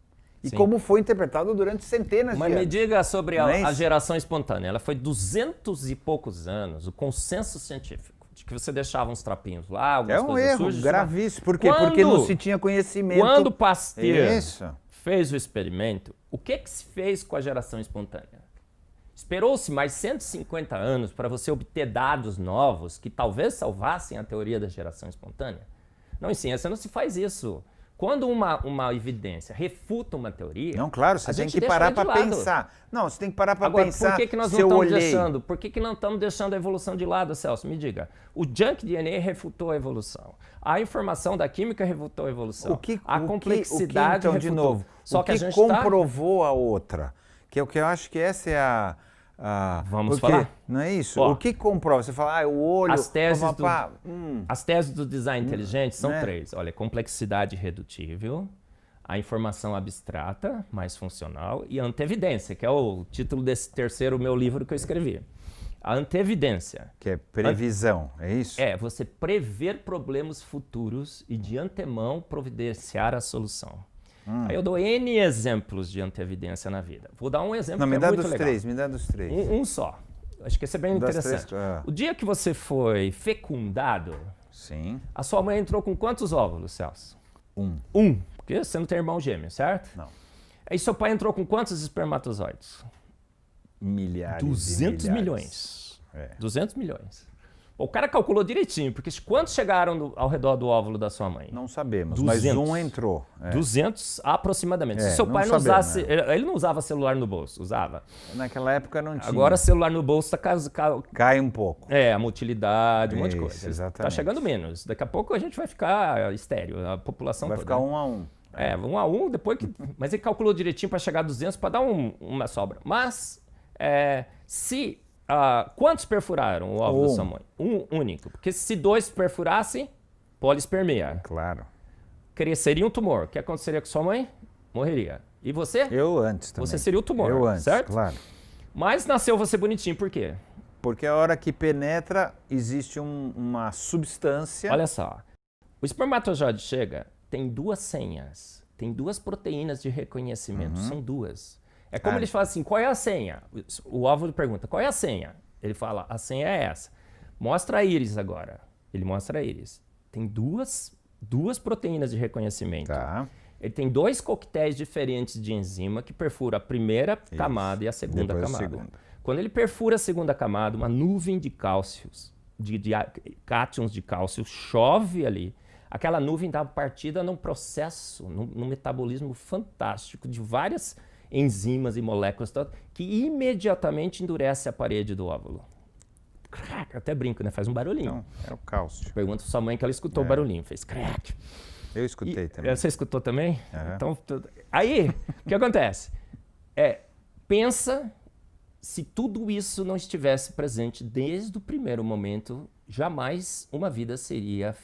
S1: E como foi interpretado durante centenas de anos.
S2: Mas me diga sobre a geração espontânea. Ela foi 200 e poucos anos, o consenso científico, de que você deixava uns trapinhos lá, algumas coisas sujas. É um erro
S1: gravíssimo. Por quê? Porque não se tinha conhecimento.
S2: Quando Pasteur fez o experimento, o que se fez com a geração espontânea? Esperou-se mais 150 anos para você obter dados novos que talvez salvassem a teoria da geração espontânea? Não, em ciência não se faz isso. Quando uma evidência refuta uma teoria...
S1: Não, claro, você tem que parar para pensar. Não, você tem que parar para pensar.
S2: Por que nós não estamos deixando? Por que não estamos deixando a evolução de lado, Celso? Me diga. O junk DNA refutou a evolução. A informação da química refutou a evolução. A complexidade
S1: então, de novo, só que a gente comprovou a outra. Que é o que eu acho que essa é a...
S2: Vamos falar?
S1: Não é isso? O que comprova? Você fala, o olho...
S2: As teses do design inteligente são três. Olha, complexidade irredutível, a informação abstrata, mais funcional, e a antevidência, que é o título desse terceiro meu livro que eu escrevi. A antevidência.
S1: Que é previsão, é isso?
S2: É, você prever problemas futuros e de antemão providenciar a solução. Aí eu dou N exemplos de antevidência na vida. Vou dar um exemplo que é muito legal.
S1: Me dá dos três.
S2: Um só. Acho que esse é bem interessante. O dia que você foi fecundado, a sua mãe entrou com quantos óvulos, Celso? Um. Porque você não tem irmão gêmeo, certo?
S1: Não.
S2: Aí seu pai entrou com quantos espermatozoides?
S1: Milhares.
S2: 200 milhões. 200 milhões. O cara calculou direitinho, porque quantos chegaram ao redor do óvulo da sua mãe?
S1: Não sabemos, 200. Mas um entrou.
S2: 200 aproximadamente. Se seu pai não usasse... Ele não usava celular no bolso, usava.
S1: Naquela época não tinha.
S2: Agora celular no bolso
S1: cai um pouco.
S2: A motilidade, um monte de coisa.
S1: Exatamente.
S2: Tá chegando menos. Daqui a pouco a gente vai ficar estéreo, a população
S1: vai
S2: toda.
S1: Vai ficar 1 a 1.
S2: 1 a 1, depois que... Mas ele calculou direitinho para chegar a 200 para dar uma sobra. Mas quantos perfuraram o óvulo da sua mãe? Um único. Porque se 2 perfurassem, polispermia.
S1: Claro.
S2: Cresceria um tumor. O que aconteceria com sua mãe? Morreria. E você?
S1: Eu antes também.
S2: Você seria o tumor,
S1: eu antes,
S2: certo?
S1: Claro.
S2: Mas nasceu você bonitinho, por quê?
S1: Porque a hora que penetra, existe uma substância...
S2: Olha só. O espermatozoide chega, tem 2 senhas. Tem 2 proteínas de reconhecimento. São 2. É como eles falam assim, qual é a senha? O óvulo pergunta, qual é a senha? Ele fala, a senha é essa. Mostra a íris agora. Ele mostra a íris. Tem duas proteínas de reconhecimento.
S1: Tá.
S2: Ele tem 2 coquetéis diferentes de enzima que perfura a primeira camada e a segunda camada. Quando ele perfura a segunda camada, uma nuvem de cálcios, de cátions de cálcio, chove ali. Aquela nuvem dá partida num processo, num metabolismo fantástico de várias enzimas e moléculas que imediatamente endurece a parede do óvulo. crack. Eu até brinco, né? Faz um barulhinho.
S1: Então, é o cálcio.
S2: Pergunta pra sua mãe que ela escutou o barulhinho. Fez crack.
S1: Eu escutei também.
S2: Você escutou também?
S1: Uhum.
S2: Então, aí, o que acontece? Pensa se tudo isso não estivesse presente desde o primeiro momento, jamais uma vida seria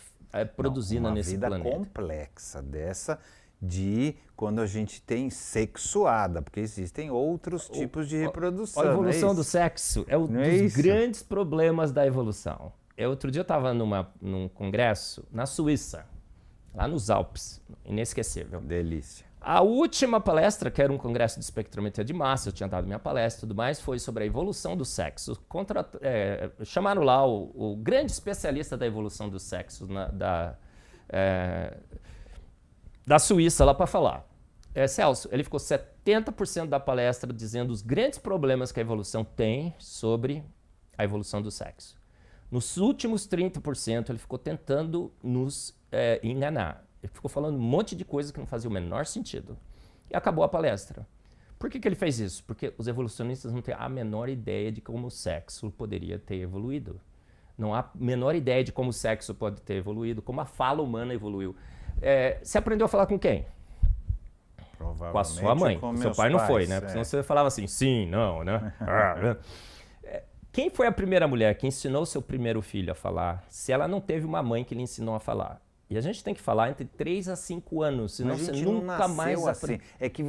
S2: produzida nesse planeta.
S1: Uma vida complexa dessa de quando a gente tem sexuada, porque existem outros tipos de reprodução.
S2: A evolução do sexo é um dos grandes problemas da evolução. Outro dia eu estava num congresso na Suíça, lá nos Alpes, inesquecível.
S1: Delícia.
S2: A última palestra, que era um congresso de espectrometria de massa, eu tinha dado minha palestra e tudo mais, foi sobre a evolução do sexo. Chamaram lá o grande especialista da evolução do sexo da Suíça lá para falar. Celso, ele ficou 70% da palestra dizendo os grandes problemas que a evolução tem sobre a evolução do sexo. Nos últimos 30%, ele ficou tentando nos enganar. Ele ficou falando um monte de coisa que não fazia o menor sentido. E acabou a palestra. Por que ele fez isso? Porque os evolucionistas não têm a menor ideia de como o sexo poderia ter evoluído. Não há a menor ideia de como o sexo pode ter evoluído, como a fala humana evoluiu. Você aprendeu a falar com quem? Com a sua mãe. Seu pai não foi, né? Porque senão você falava assim, sim, não, né? Quem foi a primeira mulher que ensinou seu primeiro filho a falar, se ela não teve uma mãe que lhe ensinou a falar? E a gente tem que falar entre 3 a 5 anos, senão você nunca mais aprende.
S1: É que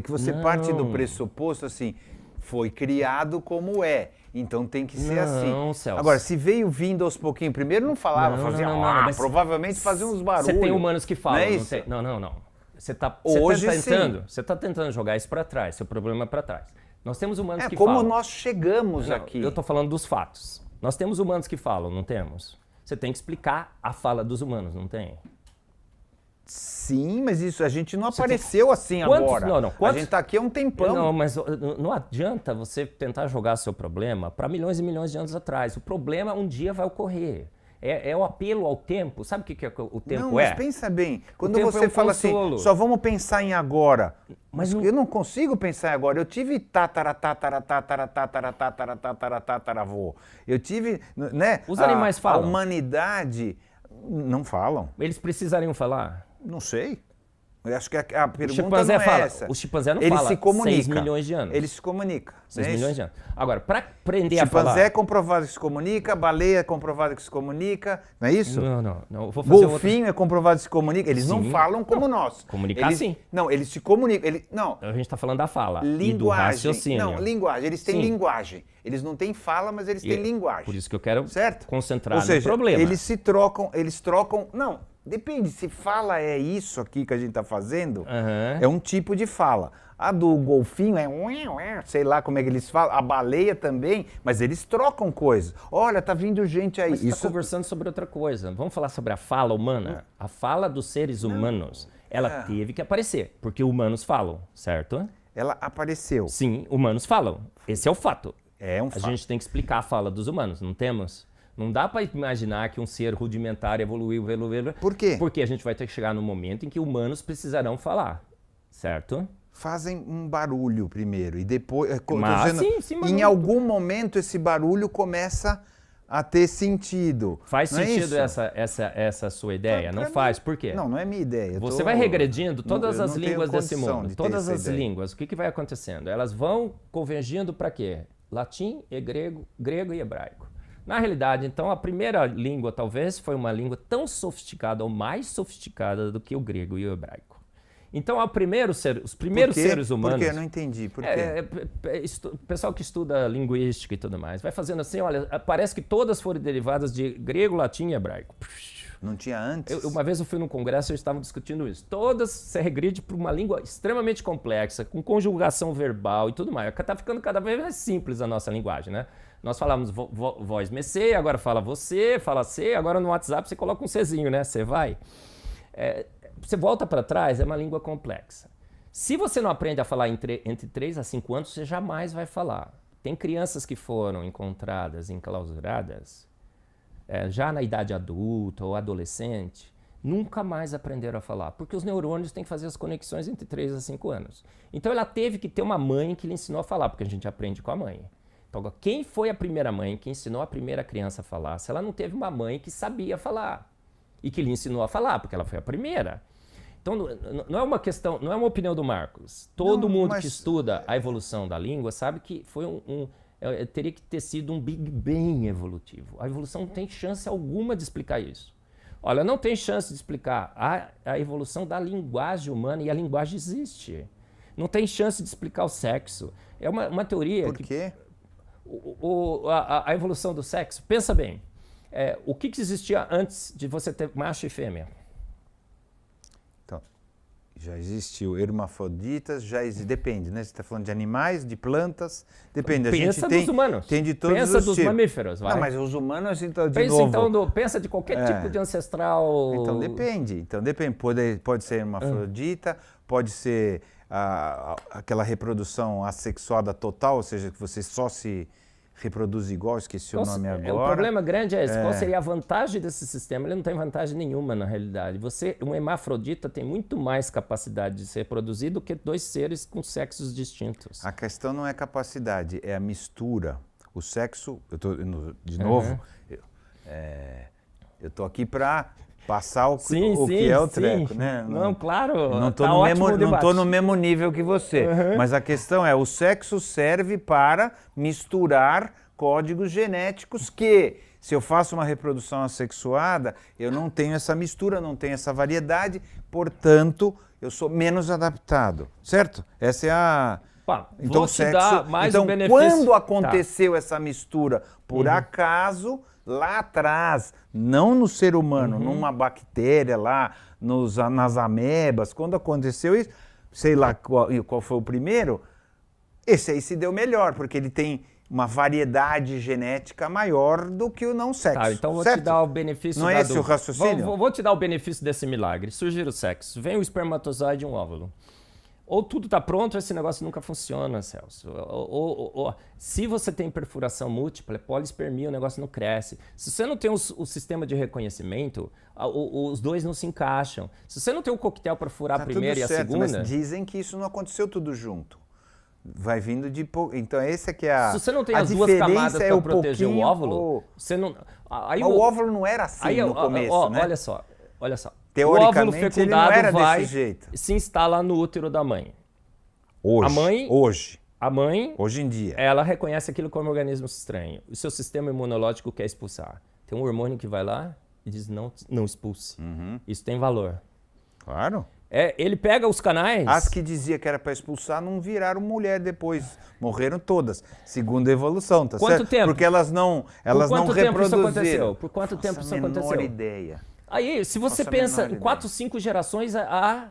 S1: você parte do pressuposto assim, foi criado como é, então tem que ser assim.
S2: Não, Celso.
S1: Agora, se veio vindo aos pouquinhos, primeiro não falava, fazia provavelmente fazia uns barulhos.
S2: Você tem humanos que falam,
S1: não é isso?
S2: Não. Você está tentando jogar isso para trás, seu problema é para trás. Nós temos humanos que falam.
S1: É como nós chegamos aqui.
S2: Eu estou falando dos fatos. Nós temos humanos que falam, não temos? Você tem que explicar a fala dos humanos, não tem?
S1: Sim, mas isso a gente não apareceu assim agora. A gente está aqui há um tempão.
S2: Não, mas não adianta você tentar jogar seu problema para milhões e milhões de anos atrás. O problema um dia vai ocorrer. É o apelo ao tempo. Sabe o que o tempo
S1: não, mas pensa bem. Quando você fala assim, só vamos pensar em agora. Mas eu não consigo pensar em agora. Eu tive tataravô. Eu tive, né?
S2: Os animais falam.
S1: A humanidade não falam.
S2: Eles precisariam falar?
S1: Não sei. Eu acho que a pergunta não é essa.
S2: O chimpanzé não fala.
S1: Se comunica.
S2: 6 milhões de anos.
S1: Ele se comunica.
S2: 6 milhões de anos. Agora, para aprender a falar...
S1: Chimpanzé é comprovado que se comunica, baleia é comprovado que se comunica, não é isso?
S2: Não. Vou fazer
S1: golfinho é comprovado que se comunica. Eles não falam como nós.
S2: Comunicar sim.
S1: Não, eles se comunicam. Não.
S2: A gente está falando da fala
S1: linguagem,
S2: e do raciocínio.
S1: Não, linguagem. Eles têm linguagem. Eles não têm fala, mas eles têm linguagem.
S2: Por isso que eu quero concentrar
S1: Ou seja,
S2: no problema.
S1: Eles trocam... Não, depende. Se fala é isso aqui que a gente está fazendo, é um tipo de fala. A do golfinho é sei lá como é que eles falam. A baleia também, mas eles trocam coisas. Olha, tá vindo gente aí.
S2: Mas você está conversando sobre outra coisa. Vamos falar sobre a fala humana? A fala dos seres humanos, ela teve que aparecer, porque humanos falam, certo?
S1: Ela apareceu.
S2: Sim, humanos falam. Esse é o fato.
S1: É um fato.
S2: A gente tem que explicar a fala dos humanos, não temos? Não dá para imaginar que um ser rudimentar evoluiu.
S1: Por quê?
S2: Porque a gente vai ter que chegar no momento em que humanos precisarão falar, certo?
S1: Fazem um barulho primeiro e depois...
S2: Sim,
S1: em algum momento esse barulho começa a ter sentido.
S2: Faz sentido essa sua ideia? Não faz. Por quê?
S1: Não é minha ideia.
S2: Você vai regredindo todas as línguas desse mundo. Todas as línguas. O que vai acontecendo? Elas vão convergindo para quê? Latim, grego e hebraico. Na realidade, então, a primeira língua talvez foi uma língua tão sofisticada ou mais sofisticada do que o grego e o hebraico. Então, os primeiros seres humanos...
S1: Por quê? Eu não entendi. Por quê?
S2: O pessoal que estuda linguística e tudo mais vai fazendo assim, olha, parece que todas foram derivadas de grego, latim e hebraico.
S1: Não tinha antes?
S2: Uma vez eu fui num congresso e eles estavam discutindo isso. Todas se regride para uma língua extremamente complexa, com conjugação verbal e tudo mais. Está ficando cada vez mais simples a nossa linguagem, né? Nós falamos voz mecê, agora fala você, fala C, agora no WhatsApp você coloca um Czinho, né? Você vai. Você volta para trás, é uma língua complexa. Se você não aprende a falar entre 3 a 5 anos, você jamais vai falar. Tem crianças que foram encontradas, enclausuradas, já na idade adulta ou adolescente, nunca mais aprenderam a falar, porque os neurônios têm que fazer as conexões entre 3 a 5 anos. Então ela teve que ter uma mãe que lhe ensinou a falar, porque a gente aprende com a mãe. Então, quem foi a primeira mãe que ensinou a primeira criança a falar? Se ela não teve uma mãe que sabia falar e que lhe ensinou a falar, porque ela foi a primeira. Então, não é uma questão, não é uma opinião do Marcos. Todo mundo que estuda a evolução da língua sabe que foi teria que ter sido um Big Bang evolutivo. A evolução não tem chance alguma de explicar isso. Olha, não tem chance de explicar a evolução da linguagem humana, e a linguagem existe. Não tem chance de explicar o sexo. É uma teoria.
S1: Por quê?
S2: A evolução do sexo, pensa bem, o que existia antes de você ter macho e fêmea?
S1: Então, já existiu hermafroditas, depende, né? Você está falando de animais, de plantas, depende.
S2: Pensa dos humanos.
S1: Tem de todos
S2: pensa
S1: os
S2: dos
S1: tipos.
S2: mamíferos. Vai.
S1: Não, mas os humanos, então,
S2: pensa de qualquer tipo de ancestral.
S1: Então depende. Pode ser hermafrodita, pode ser aquela reprodução assexuada total, ou seja, que você só se reproduz igual, esqueci o nome agora.
S2: O problema grande é esse. Qual seria a vantagem desse sistema? Ele não tem vantagem nenhuma, na realidade. Um hermafrodita tem muito mais capacidade de se reproduzir do que dois seres com sexos distintos.
S1: A questão não é capacidade, é a mistura. O sexo, de novo, eu tô aqui para passar o que é o treco, né?
S2: Não, claro.
S1: Não tô no mesmo nível que você. Mas a questão é, o sexo serve para misturar códigos genéticos que, se eu faço uma reprodução assexuada, eu não tenho essa mistura, não tenho essa variedade, portanto, eu sou menos adaptado, certo? Essa é a...
S2: Então, vou te dar mais um benefício.
S1: Quando aconteceu essa mistura, por acaso... Lá atrás, não no ser humano, numa bactéria lá, nas amebas, quando aconteceu isso, sei lá qual foi o primeiro, esse aí se deu melhor, porque ele tem uma variedade genética maior do que o não sexo.
S2: Tá, então vou te dar o benefício.
S1: Não é esse o raciocínio?
S2: Vou te dar o benefício desse milagre. Surgir o sexo, vem o espermatozoide e um óvulo. Ou tudo está pronto, esse negócio nunca funciona, Celso. Se você tem perfuração múltipla, é polispermia, o negócio não cresce. Se você não tem o sistema de reconhecimento, os dois não se encaixam. Se você não tem o coquetel para furar a primeira e a segunda...
S1: Mas dizem que isso não aconteceu tudo junto. Vai vindo de pouco. Então, esse é que é a...
S2: Se você não tem as duas camadas para proteger o óvulo, você não...
S1: Mas o óvulo não era assim no começo, né?
S2: Olha só.
S1: Teoricamente,
S2: o óvulo fecundado
S1: ele não era
S2: vai
S1: desse jeito.
S2: Se instala no útero da mãe.
S1: Hoje em dia.
S2: Ela reconhece aquilo como um organismo estranho. O seu sistema imunológico quer expulsar. Tem um hormônio que vai lá e diz não expulse. Isso tem valor.
S1: Claro.
S2: Ele pega os canais...
S1: As que dizia que era para expulsar não viraram mulher depois. Morreram todas, segundo a evolução, tá certo?
S2: Quanto tempo?
S1: Porque elas não reproduziram.
S2: Por quanto tempo isso aconteceu?
S1: Menor ideia.
S2: Aí, se você pensa em 4, 5 gerações, a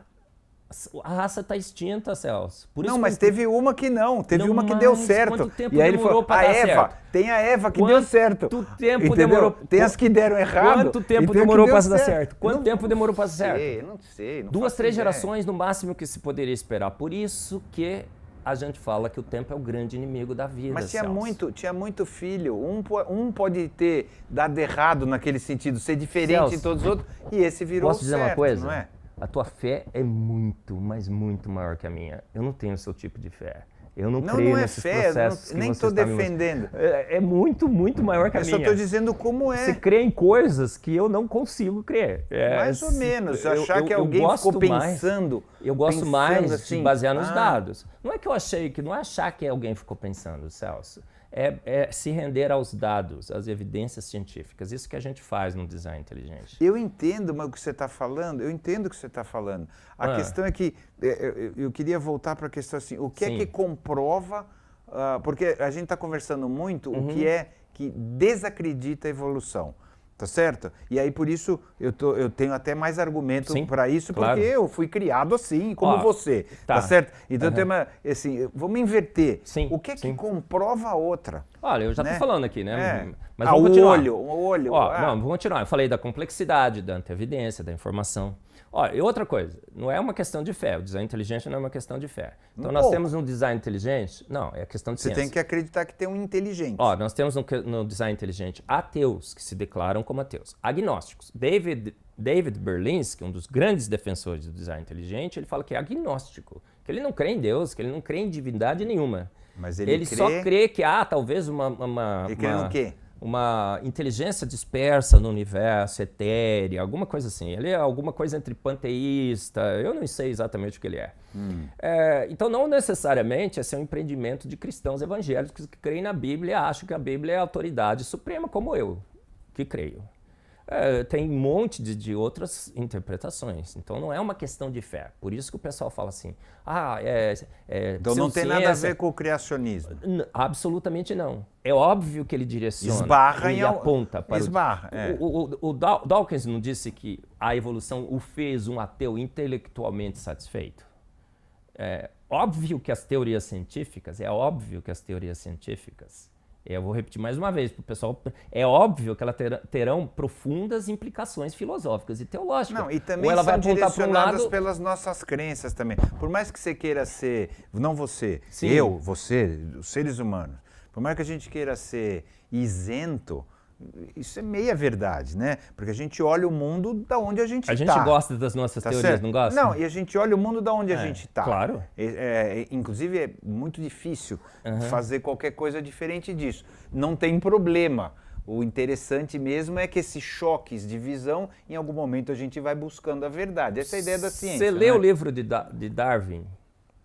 S2: raça está extinta, Celso.
S1: Mas teve uma que não. Teve uma que deu certo.
S2: Quanto tempo
S1: e aí
S2: demorou para dar certo?
S1: Tem a Eva que deu certo.
S2: Quanto tempo demorou?
S1: Tem as que deram errado.
S2: Quanto tempo demorou para dar certo? Quanto tempo demorou para dar certo?
S1: Não sei.
S2: 2, 3 gerações no máximo que se poderia esperar. Por isso que a gente fala que o tempo é o grande inimigo da vida.
S1: Mas tinha muito filho. Um pode ter dado errado naquele sentido, ser diferente de todos os outros, e esse virou certo.
S2: Posso dizer uma coisa?
S1: Não é?
S2: A tua fé é muito, mas muito maior que a minha. Eu não tenho o seu tipo de fé. Eu não creio nesses processos que
S1: nem estou defendendo.
S2: É muito, muito maior que a minha.
S1: Eu só estou dizendo como é.
S2: Você crê em coisas que eu não consigo crer.
S1: Mais ou menos. Achar que alguém ficou pensando.
S2: Eu gosto mais
S1: assim,
S2: de basear nos dados. Não é que eu achei que... Não é achar que alguém ficou pensando, Celso. É se render aos dados, às evidências científicas. Isso que a gente faz no design inteligente.
S1: Eu entendo o que você está falando, A questão é que eu queria voltar para a questão assim, o que é que comprova, porque a gente está conversando muito o que é que desacredita a evolução. Tá certo? E aí, por isso, eu tenho até mais argumento para isso, porque eu fui criado assim, como você. Tá certo? Então, assim, vamos inverter. O que é que comprova a outra?
S2: Olha, eu já estou falando aqui, né? Mas
S1: vamos
S2: continuar.
S1: O olho.
S2: Não, vamos continuar. Eu falei da complexidade, da anteevidência, da informação. E outra coisa, não é uma questão de fé. O design inteligente não é uma questão de fé. Então, nós temos um design inteligente... Não, é questão de ciência.
S1: Você tem que acreditar que tem um inteligente.
S2: Nós temos no design inteligente ateus, que se declaram como ateus. Agnósticos. David Berlinski, um dos grandes defensores do design inteligente, ele fala que é agnóstico, que ele não crê em Deus, que ele não crê em divindade nenhuma.
S1: Mas
S2: ele
S1: crê...
S2: só crê que há talvez
S1: Ele crê no quê?
S2: Uma inteligência dispersa no universo, etérea, alguma coisa assim. Ele é alguma coisa entre panteísta, eu não sei exatamente o que ele é. Então, não necessariamente esse é um empreendimento de cristãos evangélicos que creem na Bíblia e acham que a Bíblia é a autoridade suprema, como eu, que creio. Tem um monte de outras interpretações. Então, não é uma questão de fé. Por isso que o pessoal fala assim,
S1: então não tem nada a ver com o criacionismo.
S2: Absolutamente não. É óbvio que ele direciona,
S1: esbarra
S2: ele aponta para
S1: esbarra.
S2: O Dawkins não disse que a evolução o fez um ateu intelectualmente satisfeito? É óbvio que as teorias científicas, eu vou repetir mais uma vez para o pessoal, é óbvio que elas terão profundas implicações filosóficas e teológicas.
S1: Não, e também
S2: ela
S1: são
S2: vai
S1: direcionadas
S2: lado...
S1: pelas nossas crenças também. Por mais que você queira ser, não você,
S2: Sim.
S1: você, os seres humanos, por mais que a gente queira ser isento, isso é meia verdade, né? Porque a gente olha o mundo da onde a gente está.
S2: A gente gosta das nossas teorias, certo? Não gosta?
S1: Não, e a gente olha o mundo da onde a gente está.
S2: Claro.
S1: Inclusive, é muito difícil fazer qualquer coisa diferente disso. Não tem problema. O interessante mesmo é que esses choques de visão, em algum momento a gente vai buscando a verdade. Essa é a ideia da ciência.
S2: Você lê o livro de Darwin,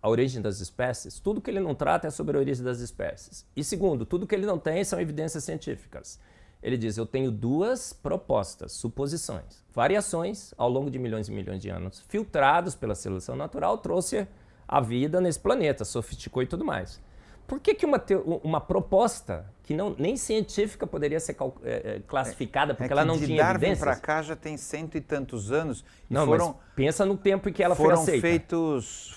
S2: A Origem das Espécies, tudo que ele não trata é sobre a origem das espécies. E segundo, tudo que ele não tem são evidências científicas. Ele diz, eu tenho duas propostas, suposições, variações ao longo de milhões e milhões de anos, filtrados pela seleção natural, trouxe a vida nesse planeta, sofisticou e tudo mais. Por que uma proposta que nem científica poderia ser classificada, porque ela não tinha evidências?
S1: De Darwin para cá já tem 100 e tantos anos. E
S2: não, mas pensa no tempo em que ela foi aceita.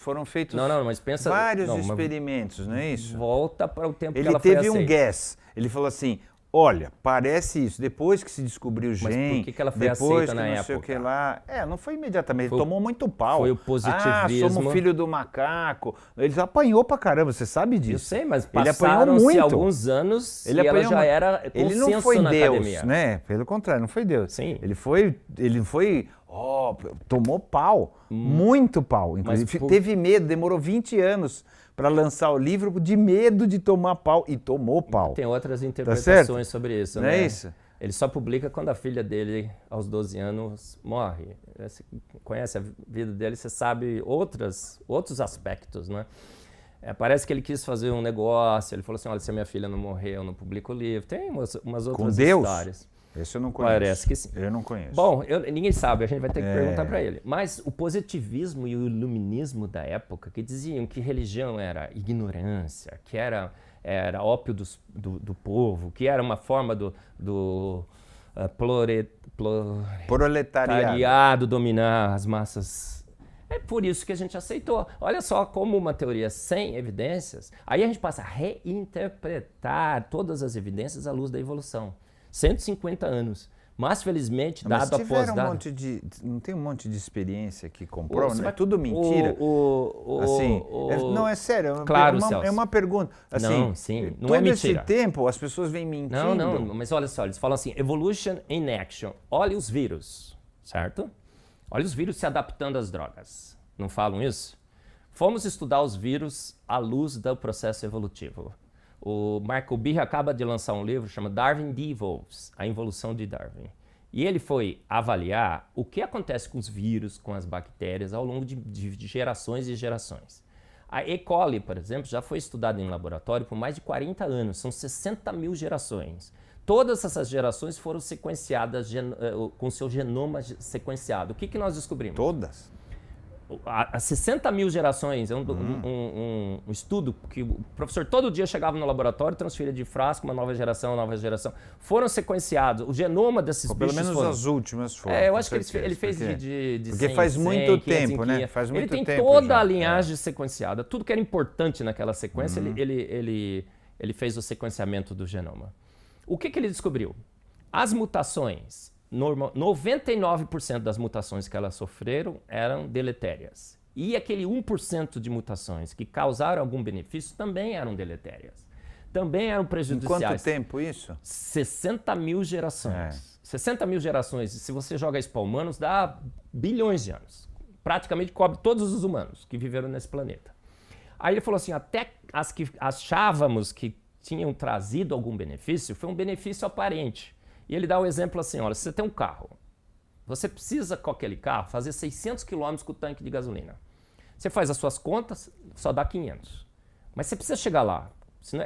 S1: Foram feitos
S2: mas pensa,
S1: vários experimentos, não é isso?
S2: Volta para o tempo que ela foi aceita.
S1: Ele teve um guess, ele falou assim, olha, parece isso, depois que se descobriu o gene,
S2: por que ela foi
S1: depois
S2: aceita
S1: que
S2: na
S1: não
S2: época?
S1: sei o que lá. Não foi imediatamente, ele tomou muito pau.
S2: Foi o positivismo.
S1: Somos filho do macaco. Ele apanhou pra caramba, você sabe disso.
S2: Eu sei, mas
S1: passaram-se
S2: alguns anos e ela já era consenso
S1: ele não foi
S2: na
S1: Deus,
S2: academia.
S1: Né? Pelo contrário, não foi Deus.
S2: Sim.
S1: Ele foi tomou pau, muito pau. Inclusive, teve medo, demorou 20 anos para lançar o livro de medo de tomar pau, e tomou pau.
S2: Tem outras interpretações sobre isso,
S1: não
S2: né?
S1: É isso?
S2: Ele só publica quando a filha dele, aos 12 anos, morre. Você conhece a vida dele, você sabe outros aspectos, né? Parece que ele quis fazer um negócio, ele falou assim, olha, se a minha filha não morrer, eu não publico o livro. Tem umas outras
S1: Com Deus?
S2: histórias.
S1: Esse eu não conheço.
S2: Parece que sim.
S1: Eu não conheço.
S2: Bom, ninguém sabe, a gente vai ter que perguntar para ele. Mas o positivismo e o iluminismo da época, que diziam que religião era ignorância, que era ópio do povo, que era uma forma do proletariado dominar as massas. É por isso que a gente aceitou. Olha só como uma teoria sem evidências, aí a gente passa a reinterpretar todas as evidências à luz da evolução. 150 anos. Mas, felizmente, dado após dado...
S1: Não tem um monte de experiência que comprou? Não é tudo mentira? Não, é sério.
S2: Claro,
S1: é uma pergunta. Assim,
S2: não, sim. Não é mentira.
S1: Todo esse tempo, as pessoas vêm mentindo.
S2: Não. Mas olha só, eles falam assim, evolution in action. Olha os vírus, certo? Olha os vírus se adaptando às drogas. Não falam isso? Fomos estudar os vírus à luz do processo evolutivo. O Michael Behe acaba de lançar um livro chamado Darwin Devolves, A Evolução de Darwin. E ele foi avaliar o que acontece com os vírus, com as bactérias, ao longo de gerações e gerações. A E. coli, por exemplo, já foi estudada em laboratório por mais de 40 anos, são 60 mil gerações. Todas essas gerações foram sequenciadas com seu genoma sequenciado. O que nós descobrimos?
S1: Todas?
S2: Há 60 mil gerações, um estudo que o professor todo dia chegava no laboratório, transferia de frasco, uma nova geração, foram sequenciados, o genoma desses bichos
S1: pelo menos as últimas foram.
S2: Eu acho que ele fez de
S1: porque 100, faz muito tempo, né? Faz muito
S2: tempo.
S1: Ele
S2: tem toda a linhagem sequenciada, tudo que era importante naquela sequência, ele fez o sequenciamento do genoma. O que ele descobriu? As mutações... 99% das mutações que elas sofreram eram deletérias. E aquele 1% de mutações que causaram algum benefício também eram deletérias. Também eram prejudiciais.
S1: Em quanto tempo isso?
S2: 60 mil gerações. 60 mil gerações, se você joga isso para humanos, dá bilhões de anos. Praticamente cobre todos os humanos que viveram nesse planeta. Aí ele falou assim, até as que achávamos que tinham trazido algum benefício, foi um benefício aparente. E ele dá o exemplo assim, olha, se você tem um carro, você precisa com aquele carro fazer 600 km com o tanque de gasolina. Você faz as suas contas, só dá 500. Mas você precisa chegar lá.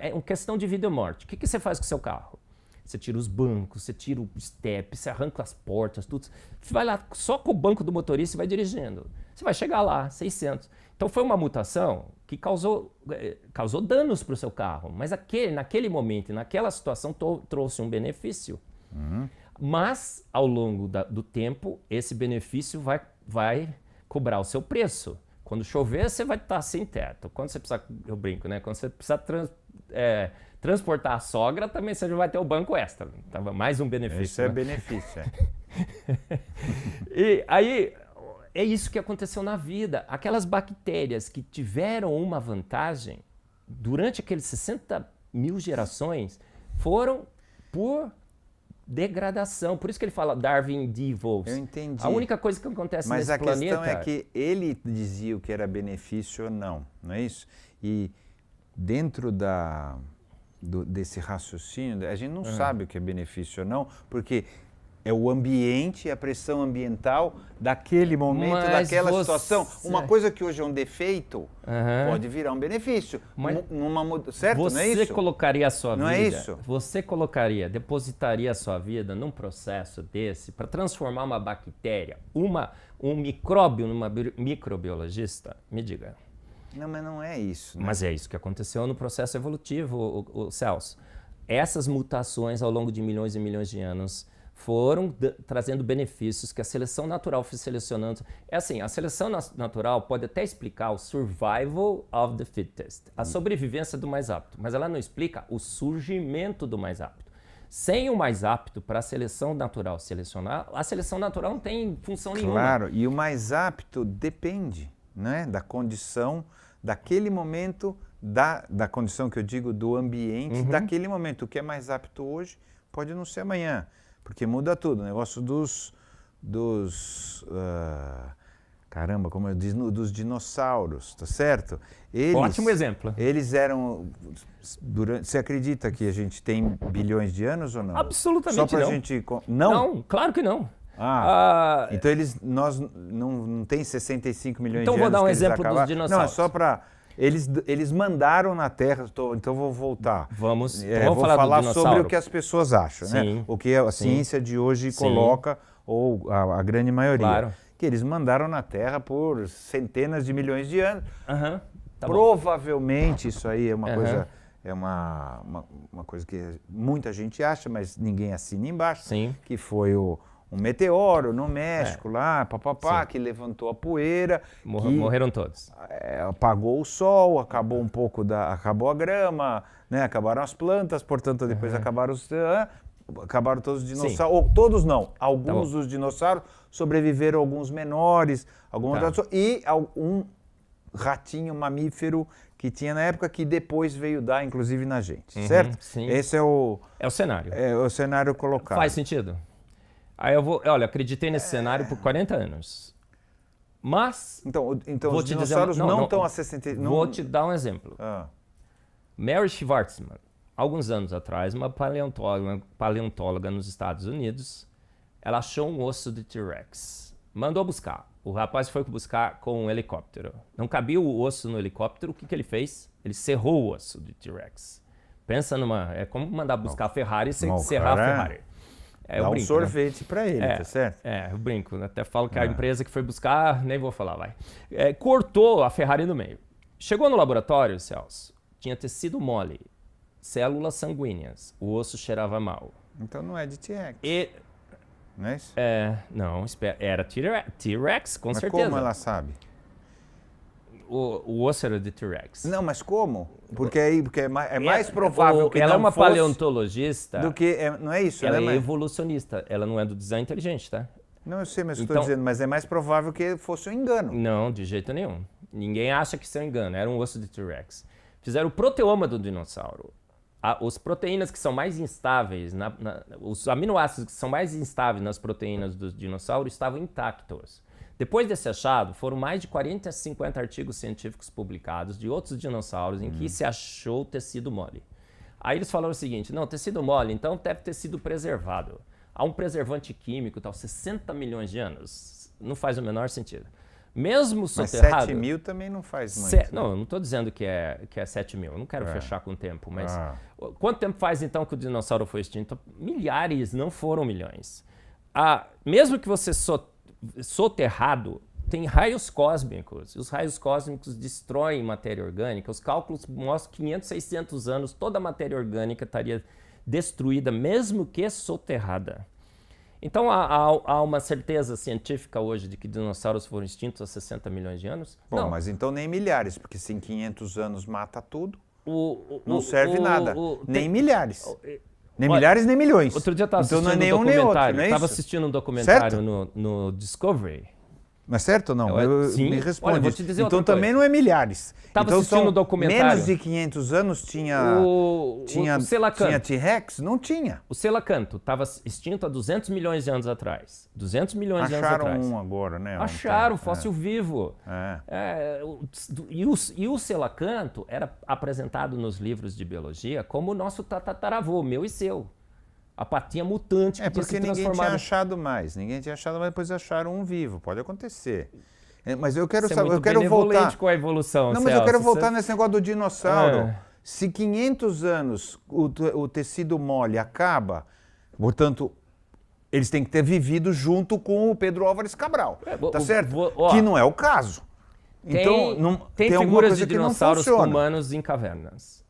S2: É uma questão de vida ou morte. O que você faz com o seu carro? Você tira os bancos, você tira o step, você arranca as portas, tudo. Você vai lá só com o banco do motorista e vai dirigindo. Você vai chegar lá, 600. Então foi uma mutação que causou danos para o seu carro. Mas naquele momento, naquela situação, trouxe um benefício. Mas, ao longo do tempo, esse benefício vai cobrar o seu preço. Quando chover, você vai estar sem teto. Quando você precisar, eu brinco, né? Quando você precisar transportar a sogra, também você já vai ter o banco extra. Então, mais um benefício.
S1: Isso é benefício,
S2: E aí, é isso que aconteceu na vida. Aquelas bactérias que tiveram uma vantagem durante aqueles 60 mil gerações foram por degradação. Por isso que ele fala Darwin Devolves.
S1: Eu entendi.
S2: A única coisa que acontece nesse planeta...
S1: Mas a questão é que ele dizia o que era benefício ou não, não é isso? E dentro desse raciocínio, a gente não sabe o que é benefício ou não, porque é o ambiente, a pressão ambiental daquele momento, daquela situação. Uma coisa que hoje é um defeito pode virar um benefício. Certo, não é isso?
S2: Você colocaria a sua vida...
S1: Não é isso?
S2: Você depositaria a sua vida num processo desse para transformar uma bactéria, um micróbio numa microbiologista? Me diga.
S1: Não, mas não é isso. Né?
S2: Mas é isso que aconteceu no processo evolutivo, o Celso. Essas mutações ao longo de milhões e milhões de anos foram trazendo benefícios que a seleção natural foi selecionando. É assim, a seleção natural pode até explicar o survival of the fittest, a sobrevivência do mais apto, mas ela não explica o surgimento do mais apto. Sem o mais apto para a seleção natural selecionar, a seleção natural não tem função nenhuma.
S1: Claro, e o mais apto depende, né, da condição, daquele momento, da condição que eu digo, do ambiente, daquele momento. O que é mais apto hoje pode não ser amanhã. Porque muda tudo, o negócio caramba, como eu disse, dos dinossauros, tá certo?
S2: Ótimo exemplo.
S1: Eles eram, você acredita que a gente tem bilhões de anos ou não?
S2: Absolutamente
S1: Só pra
S2: não.
S1: gente... Não?
S2: Não, claro que não.
S1: Então nós não tem 65 milhões de anos.
S2: Então vou dar um exemplo dos dinossauros.
S1: Não, é só para... Eles mandaram na Terra, então vou voltar.
S2: Vamos
S1: falar sobre o que as pessoas acham, né? O que a ciência de hoje coloca, ou a grande maioria.
S2: Claro.
S1: Que eles mandaram na Terra por centenas de milhões de anos.
S2: Tá
S1: Provavelmente isso aí é uma coisa... É uma coisa que muita gente acha, mas ninguém assina embaixo.
S2: Sim.
S1: Que foi um meteoro no México lá, que levantou a poeira.
S2: Morreram todos.
S1: Apagou o sol, acabou acabou a grama, né? Acabaram as plantas, portanto depois acabaram todos os dinossauros. Ou, todos não, alguns dos dinossauros sobreviveram, alguns menores, e um ratinho mamífero que tinha na época, que depois veio dar, inclusive, na gente, certo?
S2: Sim.
S1: Esse é o
S2: cenário.
S1: É o cenário colocado.
S2: Faz sentido. Aí acreditei nesse cenário por 40 anos. Mas...
S1: Então os dinossauros não estão a 60...
S2: Vou te dar um exemplo. Mary Schwartzman, alguns anos atrás, uma paleontóloga nos Estados Unidos, ela achou um osso de T-Rex. Mandou buscar. O rapaz foi buscar com um helicóptero. Não cabia o osso no helicóptero, o que ele fez? Ele serrou o osso de T-Rex. Pensa é como mandar buscar a Ferrari sem serrar a Ferrari.
S1: Dá um sorvete para ele, tá certo?
S2: Eu brinco. Até falo que a empresa que foi buscar, nem vou falar, vai. Cortou a Ferrari no meio. Chegou no laboratório, Celso, tinha tecido mole, células sanguíneas, o osso cheirava mal.
S1: Então não é de T-Rex. Não é isso?
S2: Não, era T-Rex, com certeza.
S1: Mas como ela sabe?
S2: O osso era de T-Rex.
S1: Não, mas como? Porque é mais provável que
S2: ela
S1: não
S2: é uma
S1: fosse
S2: paleontologista.
S1: Do que não é isso,
S2: ela
S1: né?
S2: é evolucionista. Ela não é do design inteligente, tá?
S1: Não, eu sei, mas eu estou dizendo, mas é mais provável que fosse um engano.
S2: Não, de jeito nenhum. Ninguém acha que isso é um engano. Era um osso de T-Rex. Fizeram o proteoma do dinossauro. As proteínas que são mais instáveis, os aminoácidos que são mais instáveis nas proteínas dos dinossauros estavam intactos. Depois desse achado, foram mais de 40 a 50 artigos científicos publicados de outros dinossauros em que se achou tecido mole. Aí eles falaram o seguinte, não, tecido mole, então deve ter sido preservado. Há um preservante químico, tal, 60 milhões de anos. Não faz o menor sentido. Mesmo soterrado...
S1: Mas 7 mil também não faz muito.
S2: Não, eu não estou dizendo que é 7 mil. Eu não quero fechar com o tempo. Mas quanto tempo faz, então, que o dinossauro foi extinto? Milhares, não foram milhões. Mesmo que você soterrado, tem raios cósmicos. E os raios cósmicos destroem matéria orgânica. Os cálculos mostram que 500, 600 anos toda a matéria orgânica estaria destruída, mesmo que soterrada. Então, há uma certeza científica hoje de que dinossauros foram extintos há 60 milhões de anos?
S1: Bom,
S2: não.
S1: Mas então nem milhares, porque se em 500 anos mata tudo, não serve nada. Nem milhares. Nem milhares, nem milhões.
S2: Outro dia eu estava
S1: então
S2: assistindo
S1: não é nenhum
S2: um
S1: nem outro,
S2: documentário.
S1: não é
S2: Estava
S1: isso?
S2: assistindo um documentário no Discovery.
S1: Mas certo ou não?
S2: Sim.
S1: Me responde.
S2: Olha, eu vou te dizer
S1: então
S2: outra
S1: também
S2: coisa.
S1: não é milhares.
S2: Estava
S1: então
S2: assistindo um documentário.
S1: Menos de 500 anos tinha
S2: Selacanto.
S1: T-Rex? Não tinha.
S2: O Selacanto estava extinto há 200 milhões de anos atrás. 200 milhões de anos atrás.
S1: Acharam um agora, né?
S2: Acharam, fóssil vivo. E o Selacanto era apresentado nos livros de biologia como o nosso tataravô, meu e seu. A patinha mutante que tinha se
S1: porque ninguém
S2: transformado.
S1: tinha achado mais. Ninguém tinha achado mais, depois acharam um vivo. Pode acontecer. Mas eu quero
S2: Você
S1: saber,
S2: é muito
S1: eu quero voltar
S2: com a evolução.
S1: Não, mas eu quero
S2: Celso.
S1: voltar nesse negócio do dinossauro. Se 500 anos o tecido mole acaba, portanto, eles têm que ter vivido junto com o Pedro Álvares Cabral. Tá certo? Que não é o caso. Então,
S2: tem
S1: alguma
S2: figuras
S1: coisa
S2: de
S1: que não
S2: dinossauros
S1: funciona.
S2: humanos em cavernas.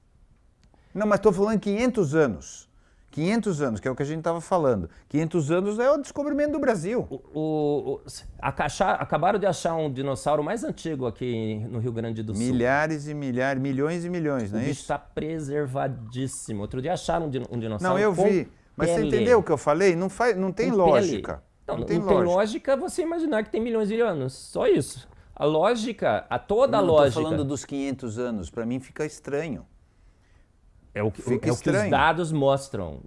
S1: Não, mas estou falando 500 anos. 500 anos, que é o que a gente estava falando. 500 anos é o descobrimento do Brasil.
S2: Acabaram de achar um dinossauro mais antigo aqui no Rio Grande do Sul.
S1: Milhares e milhares, milhões e milhões, não é
S2: O bicho
S1: isso?
S2: está preservadíssimo. Outro dia acharam um dinossauro.
S1: Não, eu vi. Mas você entendeu o que eu falei? Não tem lógica.
S2: Não tem lógica você imaginar que tem milhões de anos. Só isso. A lógica, toda a lógica...
S1: Estou falando dos 500 anos. Para mim fica estranho.
S2: É o que os dados mostram.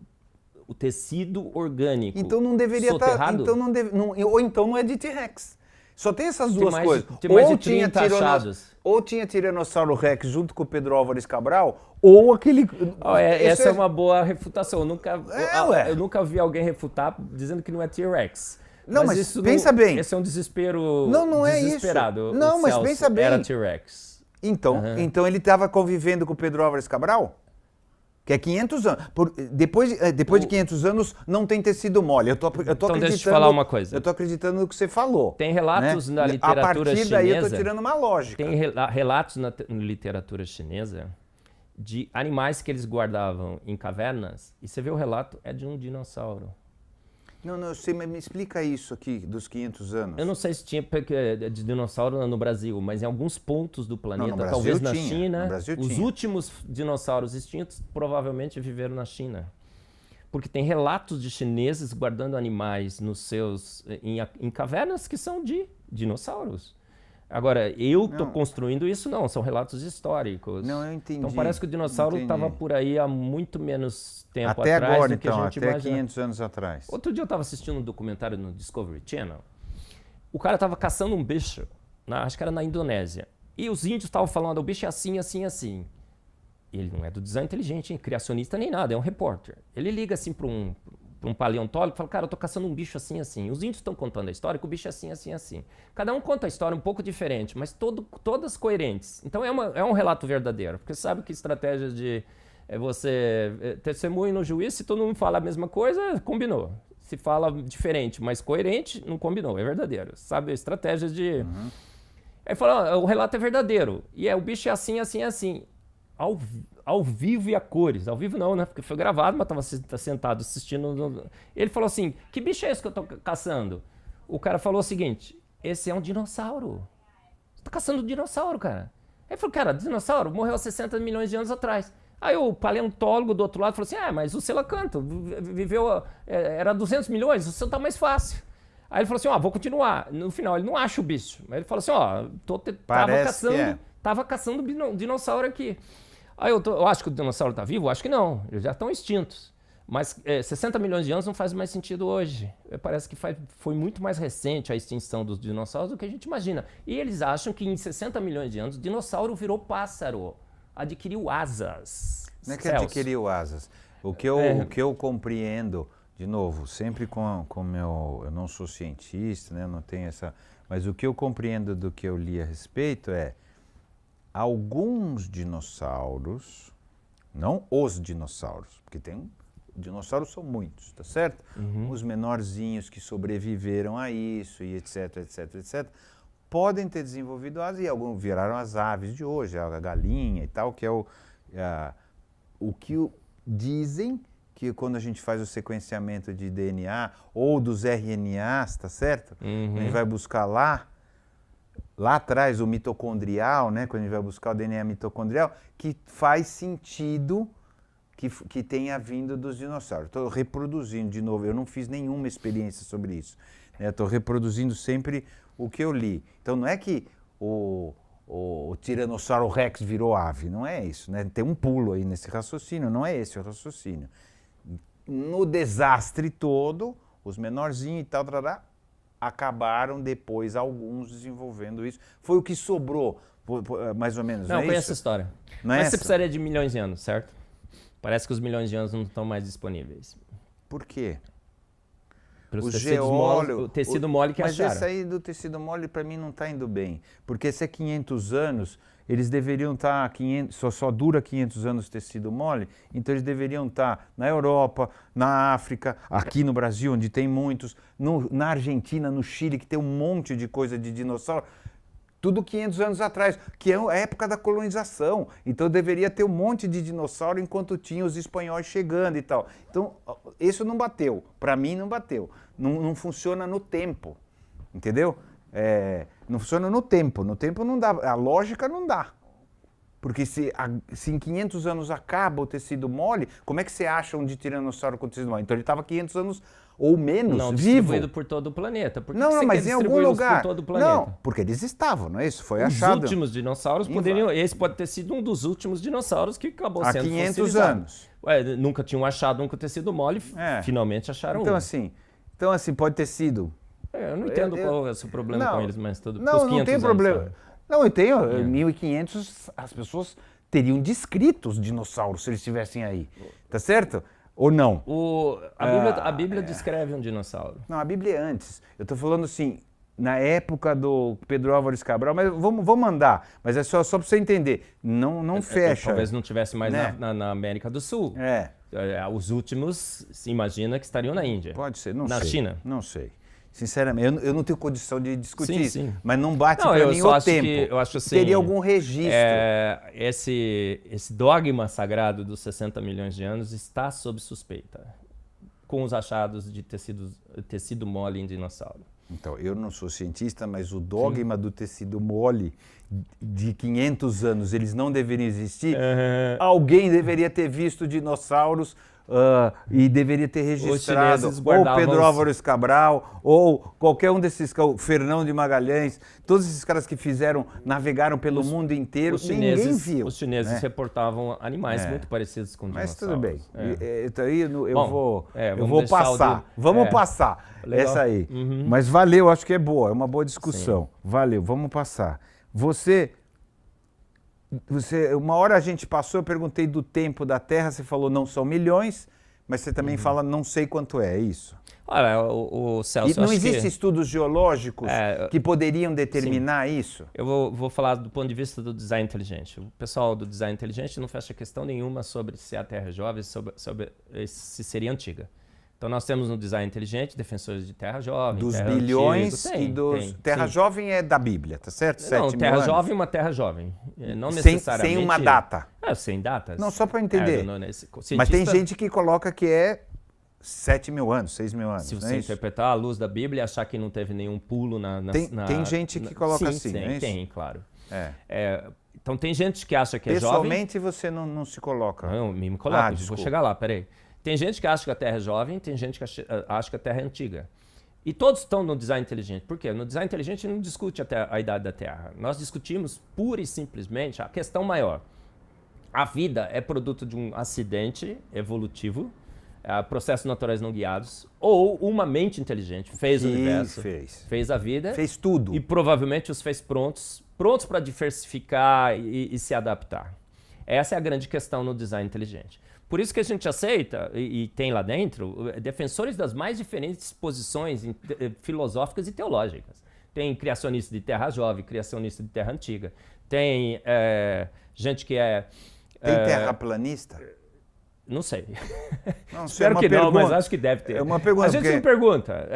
S2: O tecido orgânico.
S1: Então não deveria
S2: soterrado,
S1: estar. Ou então não é de T-Rex. Só tem essas duas coisas.
S2: Tem mais de 30 achados.
S1: Ou tinha Tiranossauro Rex junto com o Pedro Álvares Cabral, ou aquele.
S2: Essa é uma boa refutação. Eu nunca vi alguém refutar dizendo que não é T-Rex.
S1: Não, mas isso pensa bem.
S2: Esse é um desespero
S1: não é
S2: desesperado.
S1: Isso. Não, mas pensa bem.
S2: Era T-Rex.
S1: Então ele estava convivendo com o Pedro Álvares Cabral? Que é 500 anos. Depois de 500 anos, não tem tecido mole. Eu tô acreditando,
S2: deixa eu te falar uma coisa.
S1: Eu estou acreditando no que você falou.
S2: Tem relatos na literatura chinesa...
S1: A partir daí eu estou tirando uma lógica.
S2: Tem relatos na literatura chinesa de animais que eles guardavam em cavernas. E você vê o relato, é de um dinossauro.
S1: Não, eu sei, mas me explica isso aqui, dos 500 anos.
S2: Eu não sei se tinha de dinossauro no Brasil, mas em alguns pontos do planeta, talvez na China, os últimos dinossauros extintos provavelmente viveram na China. Porque tem relatos de chineses guardando animais em cavernas que são de dinossauros. Agora, eu estou construindo isso, não, são relatos históricos.
S1: Não, eu entendi.
S2: Então parece que o dinossauro estava por aí há muito menos tempo
S1: até
S2: atrás
S1: agora,
S2: do que a gente
S1: até
S2: imagina.
S1: 500 anos atrás.
S2: Outro dia eu estava assistindo um documentário no Discovery Channel. O cara estava caçando um bicho, acho que era na Indonésia. E os índios estavam falando, o bicho é assim, assim, assim. Ele não é do design inteligente, hein? Criacionista nem nada, é um repórter. Ele liga assim para um paleontólogo e fala, cara, eu tô caçando um bicho assim, assim. Os índios estão contando a história que o bicho é assim, assim, assim. Cada um conta a história um pouco diferente, mas todas coerentes. Então é um relato verdadeiro, porque você sabe que estratégias de você testemunho no juiz, se todo mundo fala a mesma coisa, combinou. Se fala diferente, mas coerente, não combinou, é verdadeiro. Sabe, estratégias de... Aí fala, o relato é verdadeiro, e o bicho é assim, assim, assim. Ao vivo e a cores. Ao vivo não, né? Porque foi gravado, mas estava sentado assistindo. Ele falou assim, que bicho é esse que eu estou caçando? O cara falou o seguinte, esse é um dinossauro. Você tá caçando um dinossauro, cara. Ele falou, cara, dinossauro morreu há 60 milhões de anos atrás. Aí o paleontólogo do outro lado falou assim, mas o Selacanto viveu, era 200 milhões, o seu tá mais fácil. Aí ele falou assim, vou continuar. No final, ele não acha o bicho. Mas ele falou assim, tava caçando um dinossauro aqui. Aí eu acho que o dinossauro está vivo? Acho que não, eles já estão extintos. Mas 60 milhões de anos não faz mais sentido hoje. Parece que foi muito mais recente a extinção dos dinossauros do que a gente imagina. E eles acham que em 60 milhões de anos o dinossauro virou pássaro, adquiriu asas.
S1: Não é que adquiriu asas. O que eu compreendo, de novo, sempre com eu não sou cientista, né, eu não tenho essa... Mas o que eu compreendo do que eu li a respeito é alguns dinossauros, não os dinossauros, porque dinossauros são muitos, tá certo? Os menorzinhos que sobreviveram a isso e etc, etc, etc, podem ter desenvolvido asas e alguns viraram as aves de hoje, a galinha e tal, que é o que dizem que quando a gente faz o sequenciamento de DNA ou dos RNAs, tá certo? A gente vai buscar lá atrás o mitocondrial, né? Quando a gente vai buscar o DNA mitocondrial, que faz sentido que tenha vindo dos dinossauros. Estou reproduzindo de novo, eu não fiz nenhuma experiência sobre isso. Estou reproduzindo sempre o que eu li. Então não é que o Tiranossauro Rex virou ave, não é isso, né? Tem um pulo aí nesse raciocínio, não é esse o raciocínio. No desastre todo, os menorzinhos e tal, acabaram depois alguns desenvolvendo isso. Foi o que sobrou, mais ou menos,
S2: não é
S1: isso?
S2: Essa história.
S1: Não é
S2: Mas
S1: essa?
S2: Você precisaria de milhões de anos, certo? Parece que os milhões de anos não estão mais disponíveis.
S1: Por quê?
S2: O tecido mole que
S1: mas
S2: acharam.
S1: Mas esse aí do tecido mole para mim não está indo bem, porque se é 500 anos, eles deveriam estar, só dura 500 anos o tecido mole, então eles deveriam estar na Europa, na África, aqui no Brasil, onde tem muitos, na Argentina, no Chile, que tem um monte de coisa de dinossauro, tudo 500 anos atrás, que é a época da colonização. Então deveria ter um monte de dinossauro enquanto tinha os espanhóis chegando e tal. Então isso não bateu, para mim não bateu. Não funciona no tempo, entendeu? Não funciona no tempo não dá, a lógica não dá. Porque se em 500 anos acaba o tecido mole, como é que você acha um de tiranossauro com tecido mole? Então ele estava 500 anos ou menos
S2: não,
S1: vivo.
S2: Distribuído por todo o planeta. Por que
S1: não,
S2: você
S1: mas
S2: quer
S1: em algum lugar.
S2: Por todo o planeta?
S1: Não, porque eles estavam, não é isso? Foi
S2: Os
S1: achado.
S2: Os últimos dinossauros poderiam... Esse pode ter sido um dos últimos dinossauros que acabou sendo fossilizado.
S1: Há 500 anos.
S2: Nunca tinham achado um com tecido mole, finalmente acharam
S1: então,
S2: um.
S1: Então, assim, pode ter sido...
S2: eu não entendo qual é o seu problema com eles, mas tudo.
S1: Não tem problema. Anos, não, eu tenho. Em 1500 as pessoas teriam descrito os dinossauros se eles estivessem aí. Tá certo? Ou não?
S2: A Bíblia descreve um dinossauro.
S1: Não, a Bíblia é antes. Eu estou falando assim, na época do Pedro Álvares Cabral, mas vamos mandar. Mas é só para você entender. Não fecha.
S2: Talvez não tivesse mais, né? na América do Sul. Os últimos, se imagina que estariam na Índia.
S1: Pode ser, não sei.
S2: Na China.
S1: Não sei. Sinceramente, eu não tenho condição de discutir isso,
S2: sim.
S1: mas não bate para mim o tempo.
S2: Eu acho assim,
S1: teria algum registro.
S2: Esse dogma sagrado dos 60 milhões de anos está sob suspeita, com os achados de tecido mole em dinossauro.
S1: Então, eu não sou cientista, mas o dogma do tecido mole de 500 anos, eles não deveriam existir. Alguém deveria ter visto dinossauros e deveria ter registrado, ou Pedro Álvares Cabral, ou qualquer um desses, o Fernão de Magalhães, todos esses caras que navegaram pelo mundo inteiro, ninguém viu.
S2: Os chineses reportavam animais muito parecidos com dinossauros.
S1: Mas tudo bem, então aí eu vou passar, vamos passar legal. Essa aí. Mas valeu, acho que é boa, é uma boa discussão. Sim. Valeu, vamos passar. Você, uma hora a gente passou, eu perguntei do tempo da Terra, você falou não são milhões, mas você também fala não sei quanto é isso.
S2: Olha, o Celso...
S1: E não existem estudos geológicos que poderiam determinar isso?
S2: Eu vou falar do ponto de vista do design inteligente. O pessoal do design inteligente não fecha questão nenhuma sobre se a Terra é jovem, sobre se seria antiga. Então nós temos no design inteligente defensores de terra jovem,
S1: dos
S2: terra
S1: bilhões
S2: antigo.
S1: E dos... Terra jovem é da Bíblia, tá certo?
S2: Não, terra jovem é uma terra jovem. Não necessariamente...
S1: Sem uma data.
S2: Sem datas.
S1: Não, só para entender. Mas tem gente que coloca que é 7 mil anos, 6 mil anos.
S2: Se você interpretar à luz da Bíblia e achar que não teve nenhum pulo
S1: tem gente que coloca assim,
S2: sim,
S1: não é isso?
S2: Tem, claro. Então tem gente que acha que é jovem...
S1: Pessoalmente você não se coloca?
S2: Não, me coloco, vou chegar lá, peraí. Tem gente que acha que a Terra é jovem, tem gente que acha que a Terra é antiga. E todos estão no design inteligente. Por quê? No design inteligente não discute a idade da Terra. Nós discutimos pura e simplesmente a questão maior. A vida é produto de um acidente evolutivo processos naturais não guiados, ou uma mente inteligente fez o universo, fez a vida,
S1: fez tudo
S2: e provavelmente os fez prontos para diversificar e se adaptar. Essa é a grande questão no design inteligente. Por isso que a gente aceita, e tem lá dentro, defensores das mais diferentes posições filosóficas e teológicas. Tem criacionista de terra jovem, criacionista de terra antiga, tem gente que é...
S1: Tem terraplanista?
S2: Não sei.
S1: Não,
S2: Espero que não, mas acho que deve ter.
S1: É uma pergunta.
S2: A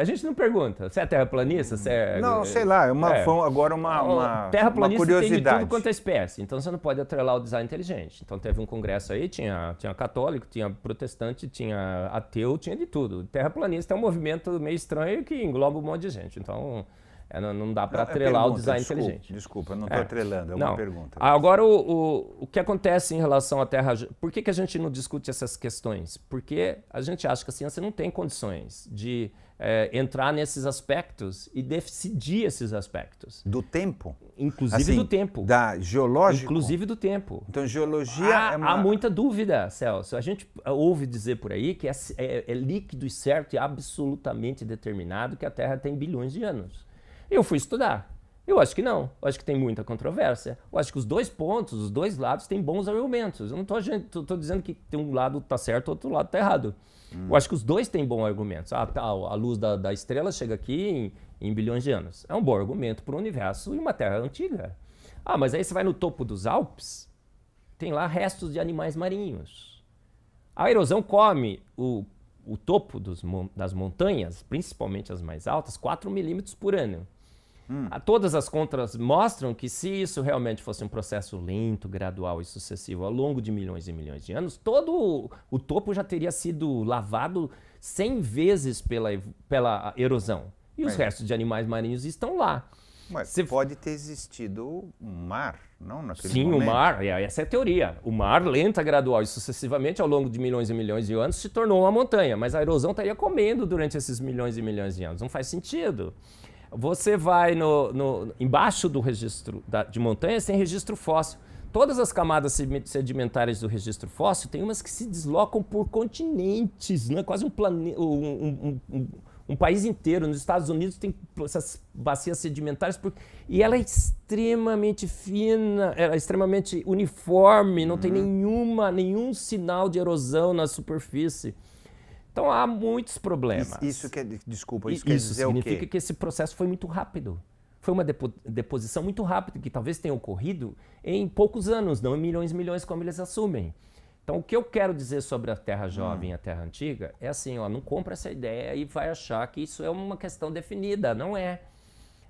S2: gente não pergunta. Você é terraplanista? Você é...
S1: Não, sei lá. Agora uma
S2: terraplanista
S1: curiosidade.
S2: Tem de tudo quanto é espécie. Então você não pode atrelar o design inteligente. Então teve um congresso aí, tinha católico, tinha protestante, tinha ateu, tinha de tudo. Terraplanista é um movimento meio estranho que engloba um monte de gente. Então... não dá para atrelar o design inteligente.
S1: Desculpa, não estou atrelando, é uma pergunta.
S2: Agora, o que acontece em relação à Terra... Por que a gente não discute essas questões? Porque a gente acha que a ciência não tem condições de entrar nesses aspectos e decidir esses aspectos.
S1: Do tempo?
S2: Inclusive
S1: assim,
S2: do tempo.
S1: Da geológico?
S2: Inclusive do tempo.
S1: Então, geologia
S2: Há muita dúvida, Celso. A gente ouve dizer por aí que é líquido e certo e absolutamente determinado que a Terra tem bilhões de anos. Eu fui estudar. Eu acho que não. Eu acho que tem muita controvérsia. Eu acho que os dois pontos, os dois lados têm bons argumentos. Eu não estou dizendo que tem um lado está certo, outro lado está errado. Eu acho que os dois têm bons argumentos. A luz da estrela chega aqui em bilhões de anos. É um bom argumento para o universo e uma Terra antiga. Mas aí você vai no topo dos Alpes, tem lá restos de animais marinhos. A erosão come o topo das montanhas, principalmente as mais altas, 4 milímetros por ano. Todas as contas mostram que se isso realmente fosse um processo lento, gradual e sucessivo ao longo de milhões e milhões de anos, todo o topo já teria sido lavado 100 vezes pela erosão. E os restos de animais marinhos estão lá.
S1: Mas pode ter existido um mar, não naquele
S2: Sim,
S1: momento?
S2: O mar, essa é a teoria. O mar, lenta, gradual e sucessivamente, ao longo de milhões e milhões de anos, se tornou uma montanha. Mas a erosão estaria comendo durante esses milhões e milhões de anos. Não faz sentido. Você vai embaixo do registro de montanhas, tem registro fóssil. Todas as camadas sedimentares do registro fóssil, tem umas que se deslocam por continentes, né? Quase um país inteiro. Nos Estados Unidos tem essas bacias sedimentares e ela é extremamente fina, ela é extremamente uniforme, não tem nenhum sinal de erosão na superfície. Então há muitos problemas.
S1: Isso quer dizer o quê?
S2: Significa que esse processo foi muito rápido. Foi uma deposição muito rápida, que talvez tenha ocorrido em poucos anos, não em milhões e milhões como eles assumem. Então, o que eu quero dizer sobre a Terra Jovem e a Terra Antiga é assim, não compra essa ideia e vai achar que isso é uma questão definida. Não é.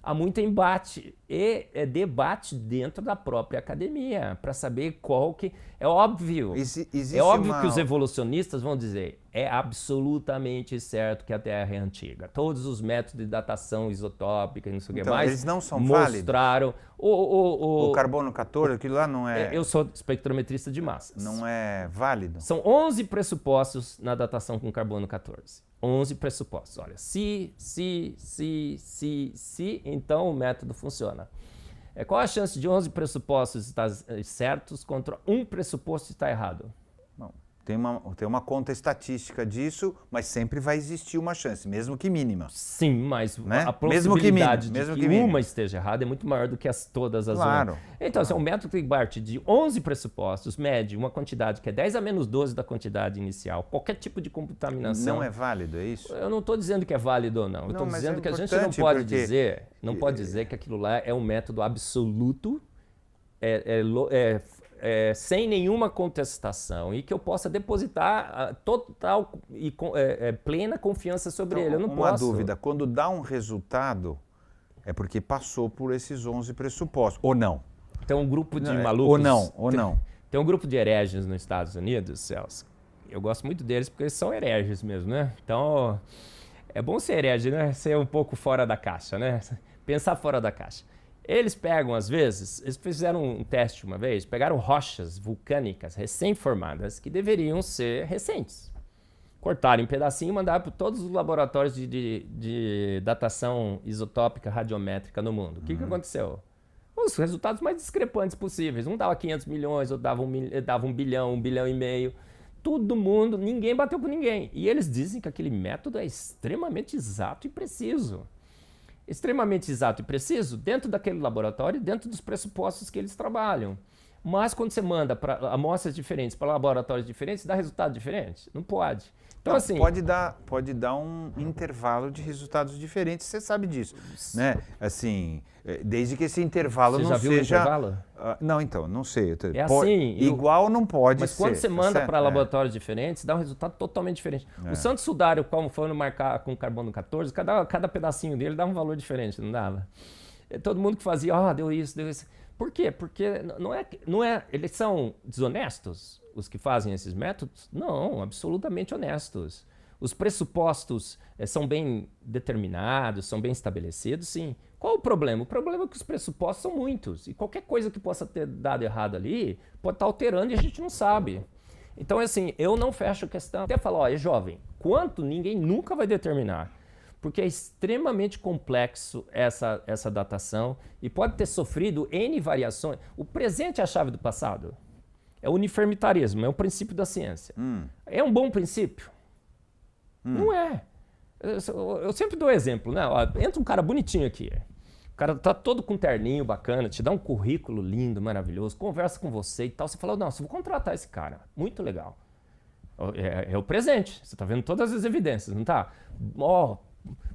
S2: Há muito embate e debate dentro da própria academia para saber qual que... É óbvio. É óbvio que os evolucionistas vão dizer é absolutamente certo que a Terra é antiga. Todos os métodos de datação isotópica e não sei o que mais
S1: eles não são
S2: mostraram...
S1: O carbono 14, aquilo lá não é...
S2: Eu sou espectrometrista de massas.
S1: Não é válido?
S2: São 11 pressupostos na datação com carbono 14. 11 pressupostos. Olha, se, então o método funciona. Qual a chance de 11 pressupostos estar certos contra um pressuposto estar errado?
S1: Bom, tem uma conta estatística disso, mas sempre vai existir uma chance, mesmo que mínima.
S2: Sim, mas a possibilidade de que uma esteja errada é muito maior do que todas as outras. Então, é um método que parte de 11 pressupostos, mede uma quantidade que é 10 a menos 12 da quantidade inicial. Qualquer tipo de contaminação...
S1: Não é válido, é isso?
S2: Eu não estou dizendo que é válido ou não. Eu estou dizendo que a gente não pode dizer... Não pode dizer que aquilo lá é um método absoluto, sem nenhuma contestação e que eu possa depositar total e plena confiança sobre ele. Eu não posso.
S1: Uma dúvida, quando dá um resultado, é porque passou por esses 11 pressupostos, ou não?
S2: Tem um grupo de malucos...
S1: Ou não.
S2: Tem um grupo de hereges nos Estados Unidos, Celso. Eu gosto muito deles porque eles são hereges mesmo, né? Então, é bom ser herege, né? Ser um pouco fora da caixa, né? Pensar fora da caixa. Eles pegam, às vezes, eles fizeram um teste uma vez, pegaram rochas vulcânicas recém-formadas que deveriam ser recentes. Cortaram em pedacinho e mandaram para todos os laboratórios de datação isotópica radiométrica no mundo. O que aconteceu? Os resultados mais discrepantes possíveis. Um dava 500 milhões, outro dava 1 bilhão, 1 bilhão e meio. todo mundo, ninguém bateu com ninguém. E eles dizem que aquele método é extremamente exato e preciso. Extremamente exato e preciso dentro daquele laboratório, dentro dos pressupostos que eles trabalham. Mas quando você manda para amostras diferentes, para laboratórios diferentes, dá resultado diferente? Não pode. Então, assim,
S1: pode dar um intervalo de resultados diferentes, você sabe disso, né? Assim, desde que esse intervalo
S2: você
S1: não
S2: já viu
S1: seja...
S2: o intervalo?
S1: Não, então, não sei.
S2: É assim.
S1: Igual não pode
S2: mas
S1: ser.
S2: Mas quando você manda para laboratórios diferentes, dá um resultado totalmente diferente. O Santos Sudário, como foi marcar com carbono 14, cada pedacinho dele dá um valor diferente, não dava? Todo mundo que fazia, deu isso, deu isso. Por quê? Porque não é, eles são desonestos, os que fazem esses métodos? Não, absolutamente honestos. Os pressupostos são bem determinados, são bem estabelecidos, sim. Qual o problema? O problema é que os pressupostos são muitos. E qualquer coisa que possa ter dado errado ali, pode estar alterando e a gente não sabe. Então, assim, eu não fecho a questão. Até falar, é jovem, quanto ninguém nunca vai determinar. Porque é extremamente complexo essa datação e pode ter sofrido N variações. O presente é a chave do passado. É o uniformitarismo, é o princípio da ciência. É um bom princípio? Não é. Eu sempre dou exemplo, né? Ó, entra um cara bonitinho aqui. O cara tá todo com terninho bacana, te dá um currículo lindo, maravilhoso, conversa com você e tal. Você fala, não, eu vou contratar esse cara. Muito legal. É o presente. Você tá vendo todas as evidências, não tá?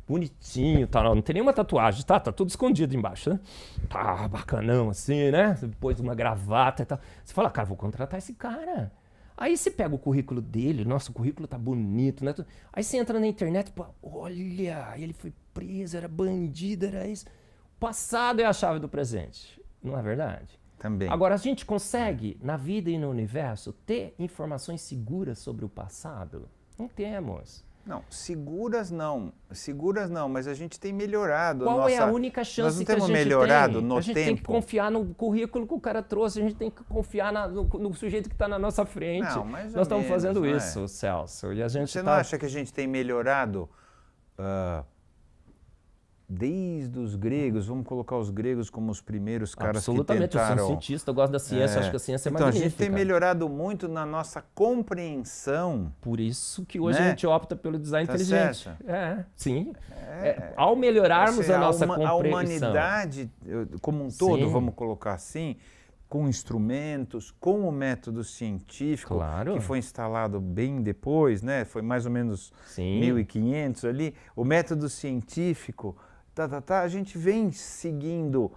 S2: Bonitinho, tá, não tem nenhuma tatuagem, tá tudo escondido embaixo, né? Tá bacanão assim, né? Depois uma gravata e tal. Você fala, cara, vou contratar esse cara. Aí você pega o currículo dele, nossa, o currículo tá bonito, né? Aí você entra na internet, pô, olha, ele foi preso, era bandido, era isso. O passado é a chave do presente, não é verdade?
S1: Também.
S2: Agora, a gente consegue, na vida e no universo, ter informações seguras sobre o passado? Não temos.
S1: Não, seguras não, mas a gente tem melhorado.
S2: Qual é a única chance que a gente
S1: melhorado
S2: tem?
S1: No
S2: a gente
S1: tempo.
S2: Tem que confiar no currículo que o cara trouxe, a gente tem que confiar no sujeito que está na nossa frente.
S1: Não,
S2: Nós estamos fazendo isso, Celso. E a gente
S1: Você não acha que a gente tem melhorado desde os gregos? Vamos colocar os gregos como os primeiros caras que tentaram...
S2: Absolutamente, eu sou cientista, eu gosto da ciência, acho que a ciência é magnífica.
S1: Então, a gente tem melhorado muito na nossa compreensão.
S2: Por isso que hoje a gente opta pelo design inteligente.
S1: Certo?
S2: Sim. Ao melhorarmos a nossa compreensão.
S1: A humanidade como um todo,
S2: sim,
S1: vamos colocar assim, com instrumentos, com o método científico,
S2: claro,
S1: que foi instalado bem depois, né? Foi mais ou menos
S2: sim,
S1: 1500 ali. O método científico... a gente vem seguindo,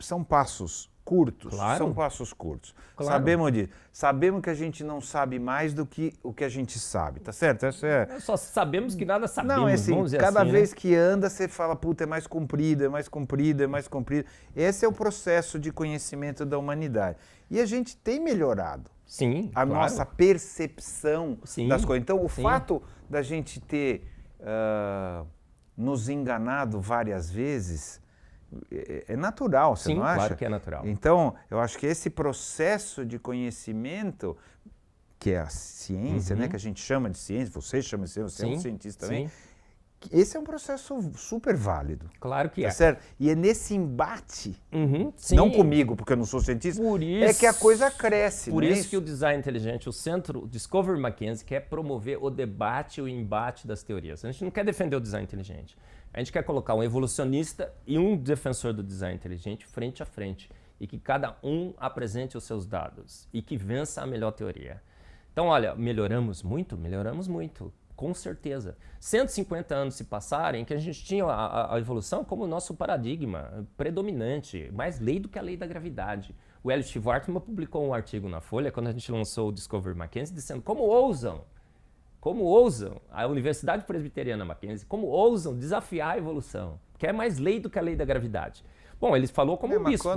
S1: são passos curtos,
S2: claro,
S1: são passos curtos.
S2: Claro.
S1: Sabemos disso. Sabemos que a gente não sabe mais do que o que a gente sabe, tá certo?
S2: Só sabemos que nada sabemos,
S1: não, assim,
S2: vamos dizer
S1: cada
S2: assim,
S1: vez
S2: né?
S1: que anda, você fala, puta, é mais comprido, é mais comprido, é mais comprido. Esse é o processo de conhecimento da humanidade. E a gente tem melhorado.
S2: Sim,
S1: a nossa percepção das coisas. Então, o fato da gente ter... nos enganado várias vezes, é natural, você não acha?
S2: Claro que é natural.
S1: Então, eu acho que esse processo de conhecimento, que é a ciência, né, que a gente chama de ciência, você chama de ciência, você é um cientista também, esse é um processo super válido.
S2: Claro que
S1: tá certo? E é nesse embate,
S2: sim,
S1: não comigo, porque eu não sou cientista, é que a coisa cresce.
S2: Por isso que o design inteligente, o centro Discovery Mackenzie, quer promover o debate, o embate das teorias. A gente não quer defender o design inteligente. A gente quer colocar um evolucionista e um defensor do design inteligente frente a frente e que cada um apresente os seus dados e que vença a melhor teoria. Então, olha, melhoramos muito? Melhoramos muito. Com certeza. 150 anos se passarem que a gente tinha a evolução como o nosso paradigma predominante, mais lei do que a lei da gravidade. O Elliot Schwartzman publicou um artigo na Folha, quando a gente lançou o Discovery Mackenzie, dizendo como ousam a Universidade Presbiteriana Mackenzie, como ousam desafiar a evolução, que é mais lei do que a lei da gravidade. Bom, ele falou como um bispo.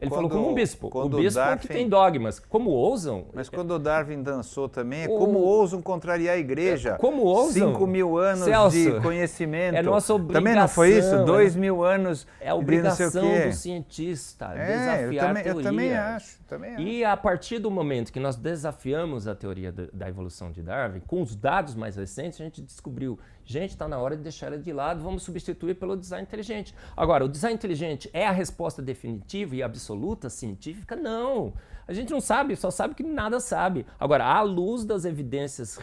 S2: Ele falou como um bispo. O bispo que tem dogmas. Como ousam...
S1: Mas quando o Darwin dançou também, como ousam contrariar a igreja.
S2: Como ousam...
S1: 5.000 anos
S2: Celso,
S1: de conhecimento.
S2: É nossa obrigação.
S1: Também não foi isso? 2.000 anos
S2: é a obrigação
S1: de não sei o quê.
S2: do cientista desafiar a teoria.
S1: Eu também acho.
S2: E a partir do momento que nós desafiamos a teoria da evolução de Darwin, com os dados mais recentes, a gente descobriu, gente, está na hora de deixar ela de lado, vamos substituir pelo design inteligente. Agora, o design inteligente é a resposta definitiva e absoluta científica? Não. A gente não sabe, só sabe que nada sabe. Agora, à luz das evidências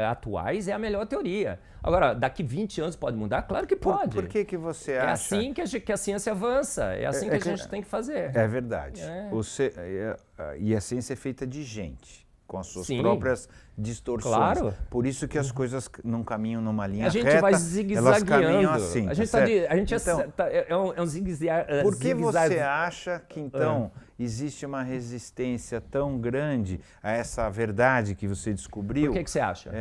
S2: atuais, é a melhor teoria. Agora, daqui 20 anos pode mudar? Claro que pode.
S1: Por que você acha?
S2: É assim que a ciência avança, é assim que a gente tem que fazer.
S1: É verdade. E a ciência é feita de gente, com as suas próprias distorções.
S2: Claro.
S1: Por isso que as coisas não caminham numa linha reta.
S2: A gente vai zigue-zagueando.
S1: Elas caminham assim.
S2: A gente é um zigue-zague.
S1: Por que você acha que, então, existe uma resistência tão grande a essa verdade que você descobriu?
S2: Por que você acha?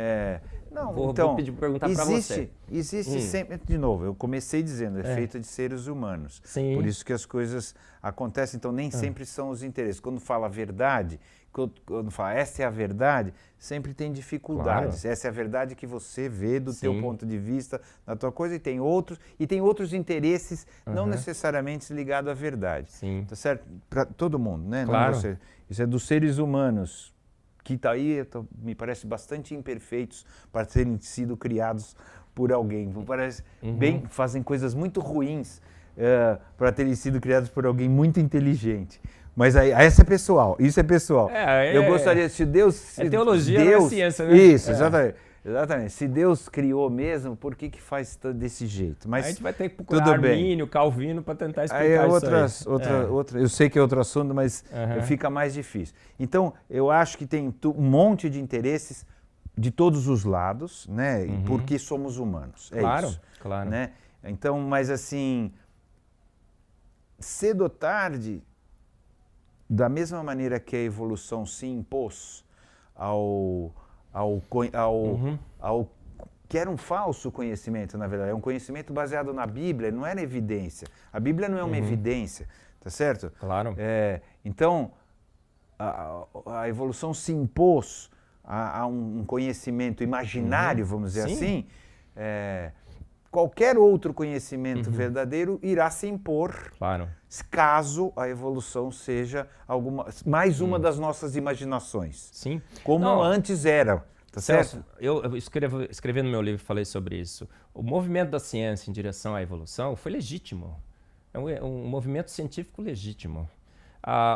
S1: Vou
S2: perguntar para você.
S1: Existe sempre, de novo, eu comecei dizendo, é feita de seres humanos.
S2: Sim.
S1: Por isso que as coisas acontecem, então nem sempre são os interesses. Quando fala verdade, quando fala essa é a verdade, sempre tem dificuldades. Claro. Essa é a verdade que você vê do teu ponto de vista, da tua coisa, e tem outros interesses, não necessariamente ligados à verdade.
S2: Sim.
S1: Tá certo? Para todo mundo, né?
S2: Claro.
S1: Não isso é dos seres humanos, que está aí, me parece bastante imperfeitos para terem sido criados por alguém. Parece fazem coisas muito ruins para terem sido criados por alguém muito inteligente. Mas aí, isso é pessoal. Eu gostaria, se Deus...
S2: É teologia, não é ciência, né?
S1: Isso, exatamente. Se Deus criou mesmo, por que faz desse jeito? Mas
S2: a gente vai ter que procurar Armínio, Calvino para tentar explicar
S1: eu sei que é outro assunto, mas fica mais difícil. Então, eu acho que tem um monte de interesses de todos os lados, né? Porque somos humanos. Isso.
S2: Claro.
S1: Né? Então, mas assim, cedo ou tarde, da mesma maneira que a evolução se impôs ao que era um falso conhecimento, na verdade, é um conhecimento baseado na Bíblia, não era evidência. A Bíblia não é uma evidência, tá certo?
S2: Claro.
S1: Então, a evolução se impôs a um conhecimento imaginário, vamos dizer assim. Qualquer outro conhecimento verdadeiro irá se impor, caso a evolução seja mais uma das nossas imaginações.
S2: Sim.
S1: Como antes era, tá certo?
S2: Eu escrevi no meu livro, falei sobre isso. O movimento da ciência em direção à evolução foi legítimo. É um movimento científico legítimo.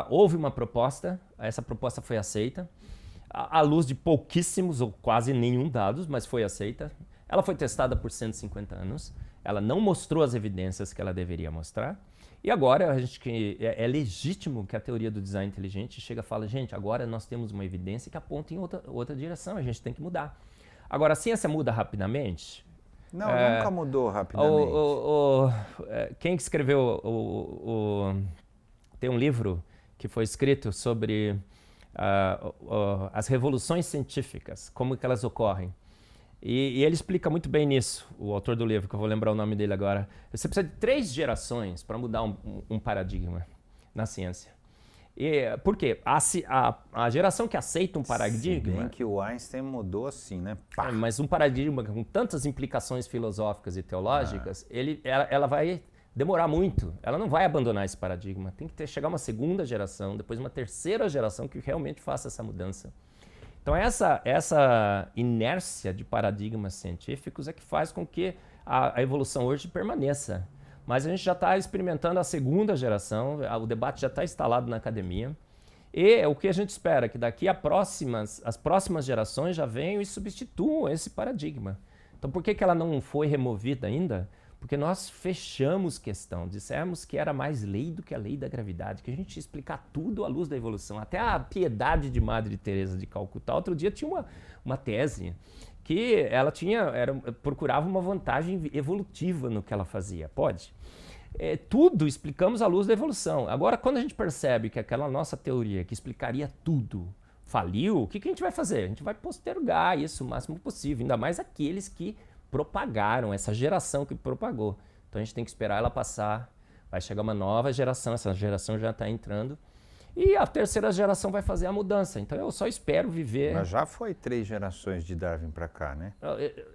S2: Houve uma proposta, essa proposta foi aceita, à luz de pouquíssimos ou quase nenhum dados, mas foi aceita. Ela foi testada por 150 anos, ela não mostrou as evidências que ela deveria mostrar, e agora é legítimo que a teoria do design inteligente chega e fala, gente, agora nós temos uma evidência que aponta em outra direção, a gente tem que mudar. Agora, a ciência muda rapidamente?
S1: Não, nunca mudou rapidamente.
S2: Quem escreveu tem um livro que foi escrito sobre as revoluções científicas, como que elas ocorrem. E ele explica muito bem nisso, o autor do livro, que eu vou lembrar o nome dele agora. Você precisa de 3 gerações para mudar um paradigma na ciência. Por quê? A geração que aceita um paradigma...
S1: Se bem que o Einstein mudou assim, né?
S2: Mas um paradigma com tantas implicações filosóficas e teológicas, ela vai demorar muito. Ela não vai abandonar esse paradigma. Tem que chegar uma segunda geração, depois uma terceira geração que realmente faça essa mudança. Então essa inércia de paradigmas científicos é que faz com que a evolução hoje permaneça. Mas a gente já está experimentando a segunda geração, o debate já está instalado na academia. E o que a gente espera? Que daqui as próximas gerações já venham e substituam esse paradigma. Então por que ela não foi removida ainda? Porque nós fechamos questão, dissemos que era mais lei do que a lei da gravidade, que a gente ia explicar tudo à luz da evolução. Até a piedade de Madre Teresa de Calcutá, outro dia tinha uma tese que ela procurava uma vantagem evolutiva no que ela fazia. Pode? Tudo explicamos à luz da evolução. Agora, quando a gente percebe que aquela nossa teoria que explicaria tudo faliu, o que a gente vai fazer? A gente vai postergar isso o máximo possível, ainda mais aqueles que propagaram, essa geração que propagou. Então a gente tem que esperar ela passar, vai chegar uma nova geração, essa geração já está entrando, e a terceira geração vai fazer a mudança. Então eu só espero viver...
S1: Mas já foi 3 gerações de Darwin para cá, né?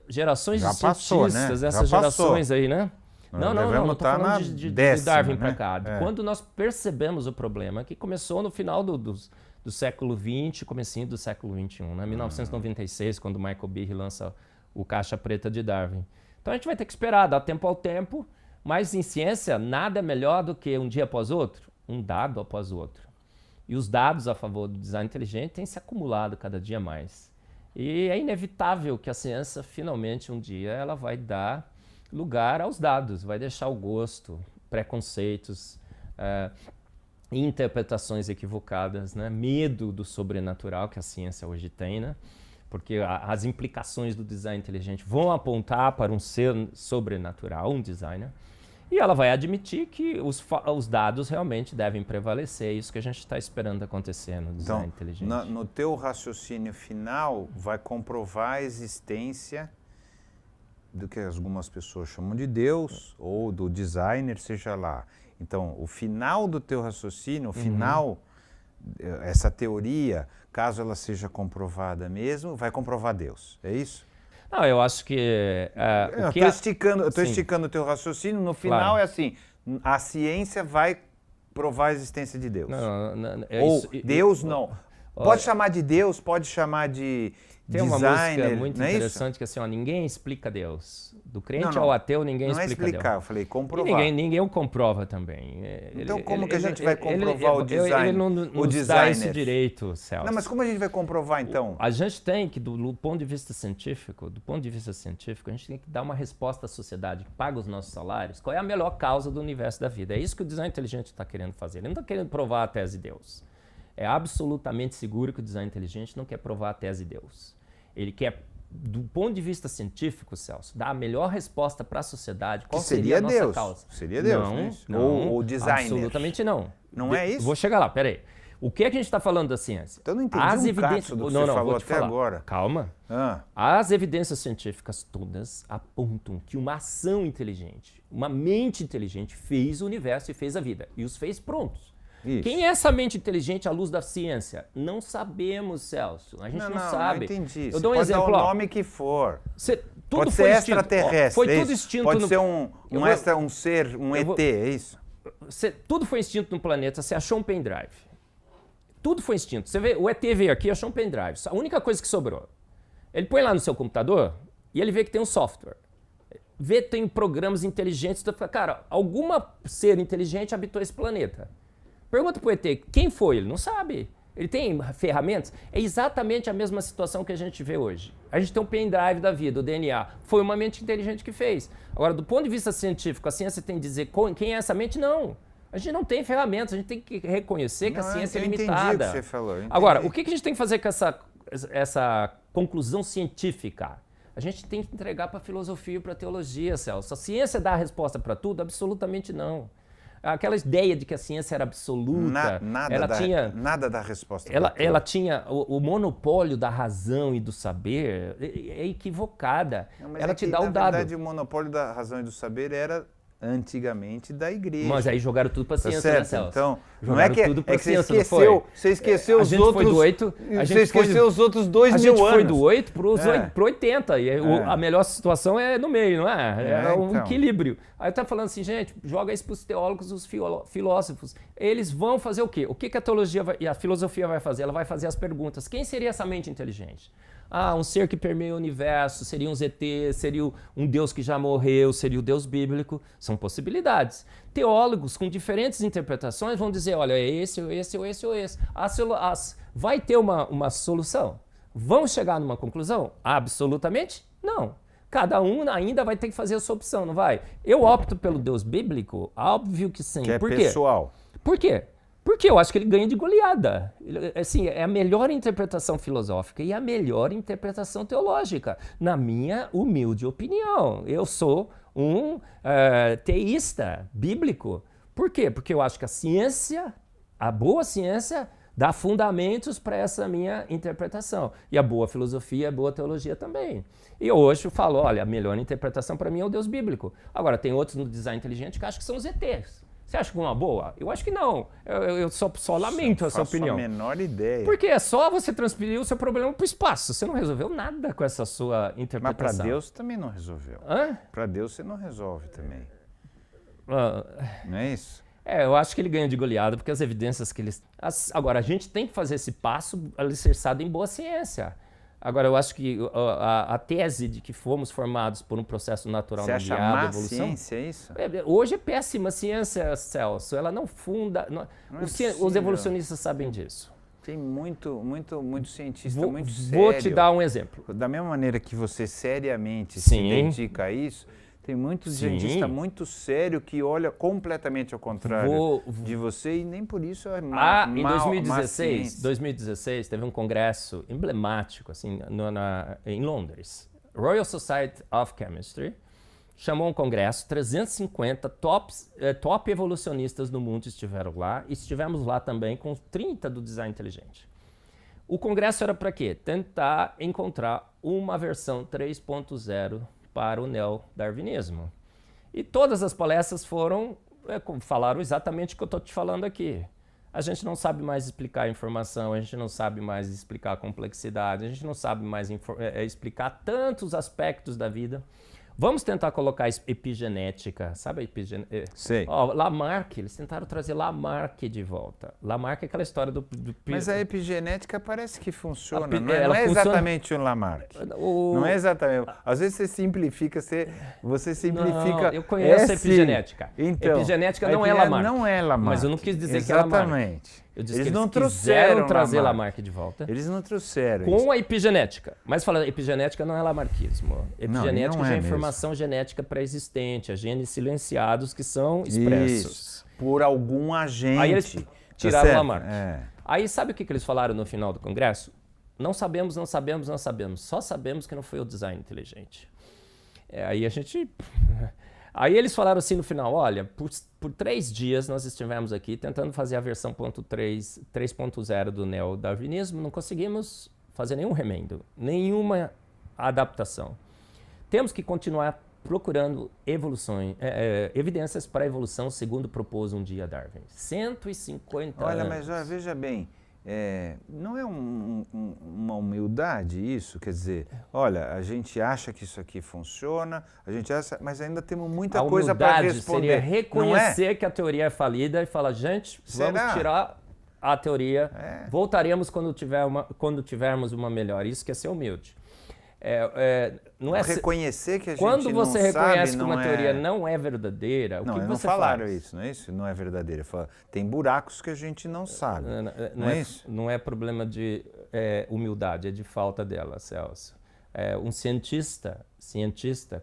S2: Gerações
S1: já
S2: de
S1: passou,
S2: cientistas,
S1: né?
S2: essas gerações aí, né?
S1: Não,
S2: eu tô falando de Darwin para
S1: né?
S2: cá. Quando nós percebemos o problema, que começou no final do século XX, comecinho do século XXI, né? 1996, quando Michael Behe lança o Caixa Preta de Darwin. Então a gente vai ter que esperar, dar tempo ao tempo, Mas em ciência, nada é melhor do que um dia após outro, um dado após o outro. E os dados a favor do design inteligente têm se acumulado cada dia mais. E é inevitável que a ciência, finalmente, um dia, ela vai dar lugar aos dados, vai deixar o gosto, preconceitos, interpretações equivocadas, né? Medo do sobrenatural que a ciência hoje tem, né? Porque as implicações do design inteligente vão apontar para um ser sobrenatural, um designer, e ela vai admitir que os dados realmente devem prevalecer. É isso que a gente está esperando acontecer no design inteligente.
S1: No teu raciocínio final, vai comprovar a existência do que algumas pessoas chamam de Deus, ou do designer, seja lá. Então, o final do teu raciocínio, o final, essa teoria, caso ela seja comprovada mesmo, vai comprovar Deus. É isso?
S2: Não, eu acho que...
S1: eu estou esticando o teu raciocínio. No final é assim, a ciência vai provar a existência de Deus. Ou Deus não. Pode chamar de Deus, pode chamar de
S2: tem
S1: designer.
S2: Tem uma música muito interessante que é assim, ó, ninguém explica Deus. Do crente ao ateu, ninguém explica Deus.
S1: Eu falei comprovar.
S2: E ninguém o comprova também.
S1: Então como que a gente vai comprovar o design?
S2: Ele não nos dá esse direito, Celso.
S1: Não, mas como a gente vai comprovar então?
S2: A gente tem que, do ponto de vista científico, a gente tem que dar uma resposta à sociedade que paga os nossos salários. Qual é a melhor causa do universo da vida? É isso que o design inteligente está querendo fazer. Ele não está querendo provar a tese de Deus. É absolutamente seguro que o design inteligente não quer provar a tese de Deus. Ele quer, do ponto de vista científico, Celso, dar a melhor resposta para a sociedade. Qual seria a nossa causa?
S1: Seria Deus,
S2: não,
S1: ou designer.
S2: Absolutamente não.
S1: Não é isso?
S2: Vou chegar lá, peraí. O que é que a gente está falando da ciência?
S1: Então eu não entendi do que você falou até agora.
S2: Calma. As evidências científicas todas apontam que uma ação inteligente, uma mente inteligente fez o universo e fez a vida. E os fez prontos. Isso. Quem é essa mente inteligente à luz da ciência? Não sabemos, Celso. A gente não sabe.
S1: Não entendi.
S2: Eu dou um exemplo.
S1: Pode dar o nome que for.
S2: Tudo
S1: pode ser extraterrestre.
S2: Foi tudo extinto.
S1: Pode ser um ser, um ET, é isso?
S2: Tudo foi extinto no planeta. Você achou um pendrive. Tudo foi extinto. Você vê, o ET veio aqui e achou um pendrive. A única coisa que sobrou. Ele põe lá no seu computador e ele vê que tem um software. Vê que tem programas inteligentes. Cara, alguma ser inteligente habitou esse planeta. Pergunta pro ET, quem foi? Ele não sabe. Ele tem ferramentas? É exatamente a mesma situação que a gente vê hoje. A gente tem um pendrive da vida, o DNA. Foi uma mente inteligente que fez. Agora, do ponto de vista científico, a ciência tem que dizer quem é essa mente? Não. A gente não tem ferramentas, a gente tem que reconhecer que a ciência é limitada.
S1: Entendi o que você falou.
S2: Agora, o que a gente tem que fazer com essa conclusão científica? A gente tem que entregar para a filosofia e para a teologia, Celso. A ciência dá a resposta para tudo? Absolutamente não. Aquela ideia de que a ciência era absoluta,
S1: nada da resposta.
S2: Ela tinha o monopólio da razão e do saber é equivocada. Ela te dá o dado.
S1: Na verdade, o monopólio da razão e do saber era antigamente da igreja.
S2: Mas aí jogaram tudo para a ciência, né, Celso?
S1: Então,
S2: jogaram
S1: não é que,
S2: tudo
S1: é que
S2: ciência,
S1: você esqueceu os outros. Você esqueceu os outros 2 mil anos.
S2: A gente foi do 8 para 80. E a melhor situação é no meio, não é? É um equilíbrio. Aí tá falando assim, gente, joga isso para os teólogos, os filósofos. Eles vão fazer o quê? O que a teologia e a filosofia vai fazer? Ela vai fazer as perguntas. Quem seria essa mente inteligente? Um ser que permeia o universo, seria um ZT, seria um Deus que já morreu, seria o Deus bíblico. São possibilidades. Teólogos com diferentes interpretações vão dizer, olha, é esse, ou esse, ou esse, ou esse. Vai ter uma solução? Vão chegar numa conclusão? Absolutamente não. Cada um ainda vai ter que fazer a sua opção, não vai? Eu opto pelo Deus bíblico? Óbvio que sim.
S1: Que é
S2: Por quê?
S1: pessoal.
S2: Por quê? Porque eu acho que ele ganha de goleada. Assim, é a melhor interpretação filosófica e a melhor interpretação teológica, na minha humilde opinião. Eu sou um teísta bíblico. Por quê? Porque eu acho que a ciência, a boa ciência, dá fundamentos para essa minha interpretação. E a boa filosofia, a boa teologia também. E hoje eu falo, olha, a melhor interpretação para mim é o Deus bíblico. Agora, tem outros no design inteligente que acham que são os ETs. Você acha que é uma boa? Eu acho que não. Eu só lamento essa opinião.
S1: Não faço a menor ideia.
S2: Porque é só você transferir o seu problema para o espaço. Você não resolveu nada com essa sua interpretação.
S1: Mas para Deus também não resolveu. Para Deus você não resolve também. Não é isso?
S2: Eu acho que ele ganha de goleada, porque as evidências que eles... Agora, a gente tem que fazer esse passo alicerçado em boa ciência. Agora, eu acho que a tese de que fomos formados por um processo natural
S1: Você acha
S2: guiado,
S1: má
S2: evolução...
S1: ciência, é isso?
S2: Hoje é péssima ciência, Celso. Ela não funda... Os evolucionistas sabem disso.
S1: Tem muito cientista muito sério.
S2: Vou te dar um exemplo.
S1: Da mesma maneira que você seriamente
S2: Sim.
S1: se dedica a isso, tem muito cientista muito sério que olha completamente ao contrário de você e nem por isso é
S2: em 2016 teve um congresso emblemático assim, em Londres. Royal Society of Chemistry chamou um congresso, 350 top evolucionistas do mundo estiveram lá e estivemos lá também com 30 do design inteligente. O congresso era para quê? Tentar encontrar uma versão 3.0 para o neodarwinismo. E todas as palestras falaram exatamente o que eu estou te falando aqui. A gente não sabe mais explicar a informação, a gente não sabe mais explicar a complexidade, a gente não sabe mais explicar tantos aspectos da vida. Vamos tentar colocar epigenética, sabe a epigenética?
S1: Sei.
S2: Lamarck, eles tentaram trazer Lamarck de volta. Lamarck é aquela história do...
S1: Mas a epigenética parece que funciona, não
S2: funciona...
S1: exatamente o Lamarck. Não é exatamente. Às vezes você simplifica, você simplifica...
S2: Não, eu conheço a epigenética.
S1: Então,
S2: epigenética não é Lamarck.
S1: Não é Lamarck.
S2: Mas eu não quis dizer que é Lamarck.
S1: Exatamente.
S2: Eu disse que eles quiseram trazer Lamarck de volta.
S1: Eles não trouxeram
S2: com a epigenética. Mas falando, epigenética não é lamarquismo. Epigenética
S1: não
S2: já é
S1: mesmo.
S2: Informação genética pré-existente, genes silenciados que são expressos.
S1: Isso. Por algum agente.
S2: Aí eles tiraram Lamarck.
S1: É.
S2: Aí sabe o que eles falaram no final do congresso? Não sabemos, não sabemos, não sabemos. Só sabemos que não foi o design inteligente. Aí a gente... Aí eles falaram assim no final, olha, por 3 dias nós estivemos aqui tentando fazer a versão 3.0 do neodarwinismo, não conseguimos fazer nenhum remendo, nenhuma adaptação. Temos que continuar procurando evidências para a evolução segundo propôs um dia Darwin. 150 anos.
S1: Olha, mas veja bem, não é uma humildade isso? Quer dizer, olha, a gente acha que isso aqui funciona, mas ainda temos muita coisa para responder.
S2: Seria reconhecer que a teoria é falida e falar, gente, vamos tirar a teoria, voltaremos quando tivermos uma melhor. Isso que é ser humilde. Não é
S1: reconhecer que a gente
S2: quando
S1: não
S2: você
S1: sabe,
S2: reconhece que uma teoria não é verdadeira, o que você
S1: não falaram
S2: faz?
S1: isso, não é isso? Não é verdadeira. Tem buracos que a gente não sabe. Não é isso?
S2: Não é problema de humildade, é de falta dela, Celso. Um cientista,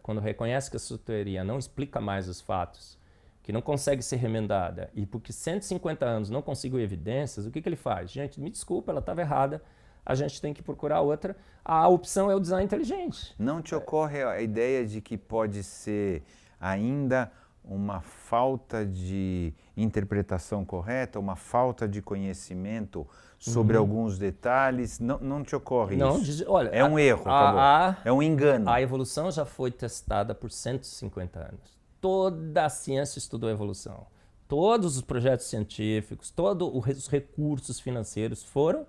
S2: quando reconhece que a sua teoria não explica mais os fatos, que não consegue ser remendada, e porque 150 anos não conseguiu evidências, o que ele faz? Gente, me desculpa, ela estava errada. A gente tem que procurar outra. A opção é o design inteligente.
S1: Não te ocorre a ideia de que pode ser ainda uma falta de interpretação correta, uma falta de conhecimento sobre alguns detalhes? Não te ocorre isso?
S2: Olha,
S1: é um erro, é um engano.
S2: A evolução já foi testada por 150 anos. Toda a ciência estudou a evolução. Todos os projetos científicos, todos os recursos financeiros foram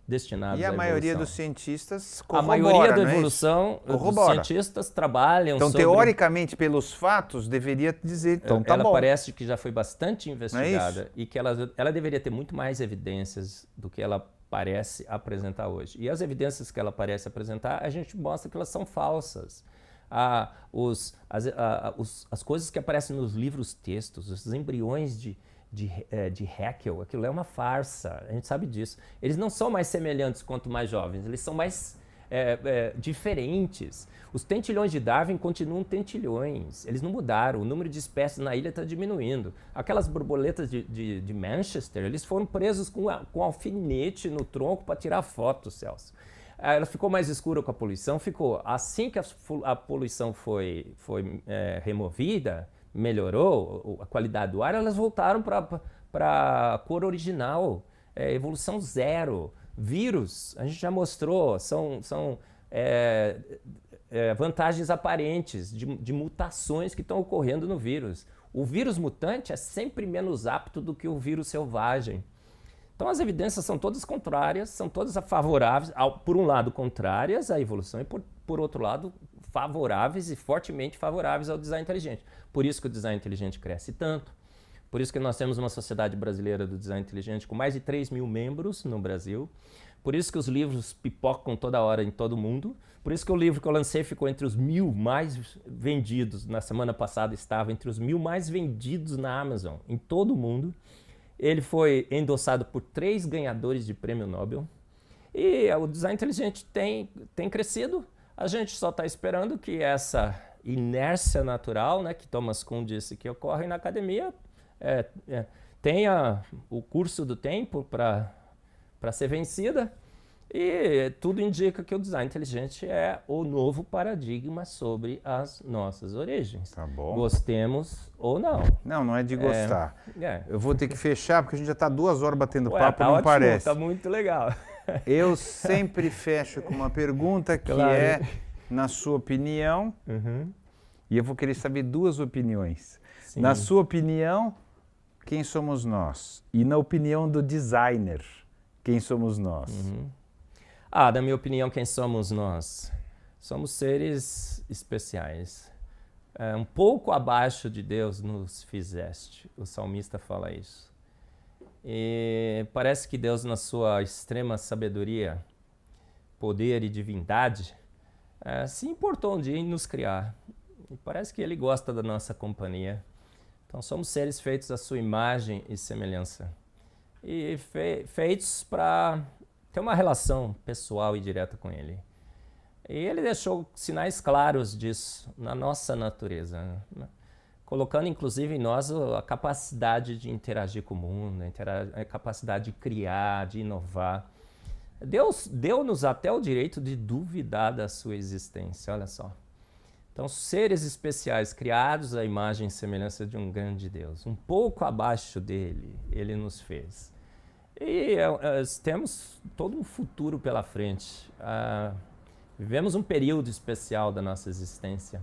S2: destinados à evolução.
S1: E a maioria dos cientistas corrobora,
S2: a maioria da evolução dos cientistas trabalham
S1: então, teoricamente, pelos fatos, deveria dizer, então tá bom.
S2: Ela parece que já foi bastante investigada e que ela deveria ter muito mais evidências do que ela parece apresentar hoje. E as evidências que ela parece apresentar, a gente mostra que elas são falsas. As coisas que aparecem nos livros textos, os embriões de Haeckel, aquilo é uma farsa, a gente sabe disso. Eles não são mais semelhantes quanto mais jovens, eles são mais diferentes. Os tentilhões de Darwin continuam tentilhões, eles não mudaram, o número de espécies na ilha está diminuindo. Aquelas borboletas de Manchester, eles foram presos com alfinete no tronco para tirar foto, Celso. Ela ficou mais escura com a poluição, ficou. Assim que a poluição foi removida, melhorou a qualidade do ar, elas voltaram para a cor original, evolução zero. Vírus, a gente já mostrou, são vantagens aparentes de mutações que estão ocorrendo no vírus. O vírus mutante é sempre menos apto do que o vírus selvagem. Então as evidências são todas contrárias, são todas favoráveis, por um lado contrárias à evolução e por outro lado favoráveis e fortemente favoráveis ao design inteligente. Por isso que o design inteligente cresce tanto, por isso que nós temos uma sociedade brasileira do design inteligente com mais de 3 mil membros no Brasil, Por isso que os livros pipocam toda hora em todo mundo. Por isso que o livro que eu lancei ficou entre os 1000 mais vendidos. Na semana passada estava entre os 1000 mais vendidos na Amazon, em todo o mundo. Ele foi endossado por 3 ganhadores de prêmio Nobel. E o design inteligente tem crescido. A gente só está esperando que essa inércia natural, né, que Thomas Kuhn disse que ocorre na academia, tenha o curso do tempo para ser vencida. E tudo indica que o design inteligente é o novo paradigma sobre as nossas origens.
S1: Tá bom.
S2: Gostemos ou não.
S1: Não é de gostar. Eu vou ter que fechar porque a gente já está 2 horas batendo papo,
S2: tá
S1: não
S2: ótimo,
S1: parece.
S2: Tá muito legal.
S1: Eu sempre fecho com uma pergunta que é, na sua opinião, e eu vou querer saber 2 opiniões. Sim. Na sua opinião, quem somos nós? E na opinião do designer, quem somos nós?
S2: Na minha opinião, quem somos nós? Somos seres especiais. Um pouco abaixo de Deus nos fizeste. O salmista fala isso. E parece que Deus, na sua extrema sabedoria, poder e divindade, se importou um dia em nos criar. E parece que Ele gosta da nossa companhia. Então somos seres feitos à sua imagem e semelhança. E feitos para ter uma relação pessoal e direta com Ele. E Ele deixou sinais claros disso na nossa natureza, né? Colocando inclusive em nós a capacidade de interagir com o mundo, a capacidade de criar, de inovar. Deus deu-nos até o direito de duvidar da sua existência, olha só. Então, seres especiais, criados à imagem e semelhança de um grande Deus, um pouco abaixo dele, Ele nos fez. E temos todo um futuro pela frente. Vivemos um período especial da nossa existência,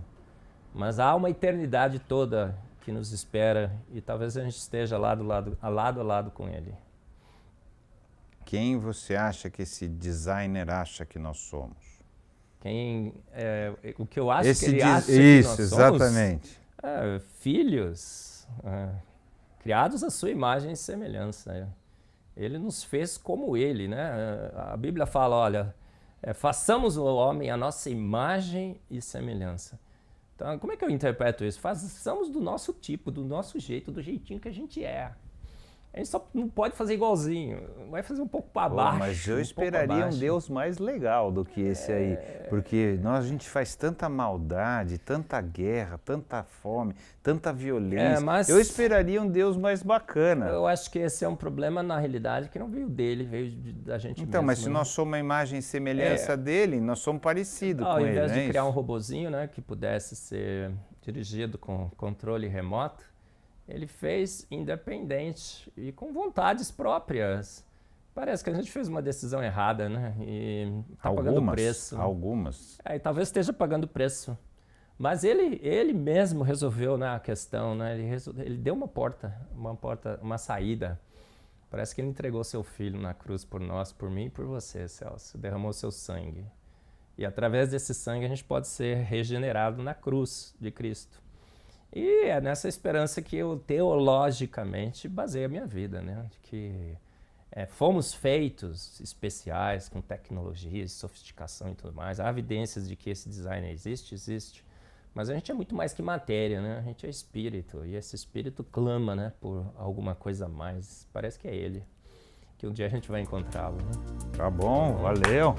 S2: mas há uma eternidade toda que nos espera e talvez a gente esteja lado a lado com Ele.
S1: Quem você acha que esse designer acha que nós somos?
S2: O que eu acho que ele acha que nós somos? Isso,
S1: exatamente.
S2: Filhos, criados à sua imagem e semelhança. Ele nos fez como Ele, né? A Bíblia fala, olha, façamos o homem a nossa imagem e semelhança. Então, como é que eu interpreto isso? Façamos do nosso tipo, do nosso jeito, do jeitinho que a gente é. A gente só não pode fazer igualzinho, vai fazer um pouco para baixo.
S1: Mas eu esperaria um Deus mais legal do que esse aí, porque a gente faz tanta maldade, tanta guerra, tanta fome, tanta violência. Eu esperaria um Deus mais bacana.
S2: Eu acho que esse é um problema, na realidade, que não veio dele, veio da gente mesmo.
S1: Então, mas se nós somos uma imagem e semelhança dele, nós somos parecidos com ele.
S2: Ao invés de criar um robozinho, né, que pudesse ser dirigido com controle remoto, ele fez independente e com vontades próprias. Parece que a gente fez uma decisão errada, né? E está pagando preço.
S1: Algumas.
S2: E talvez esteja pagando preço. Mas ele mesmo resolveu, né, a questão, né? Ele deu uma saída. Parece que ele entregou seu filho na cruz por nós, por mim e por você, Celso. Derramou seu sangue. E através desse sangue a gente pode ser regenerado na cruz de Cristo. E é nessa esperança que eu teologicamente baseio a minha vida, né? De que fomos feitos especiais, com tecnologias, sofisticação e tudo mais. Há evidências de que esse design existe. Mas a gente é muito mais que matéria, né? A gente é espírito. E esse espírito clama, né, por alguma coisa a mais. Parece que é ele. Que um dia a gente vai encontrá-lo, né?
S1: Tá bom, valeu.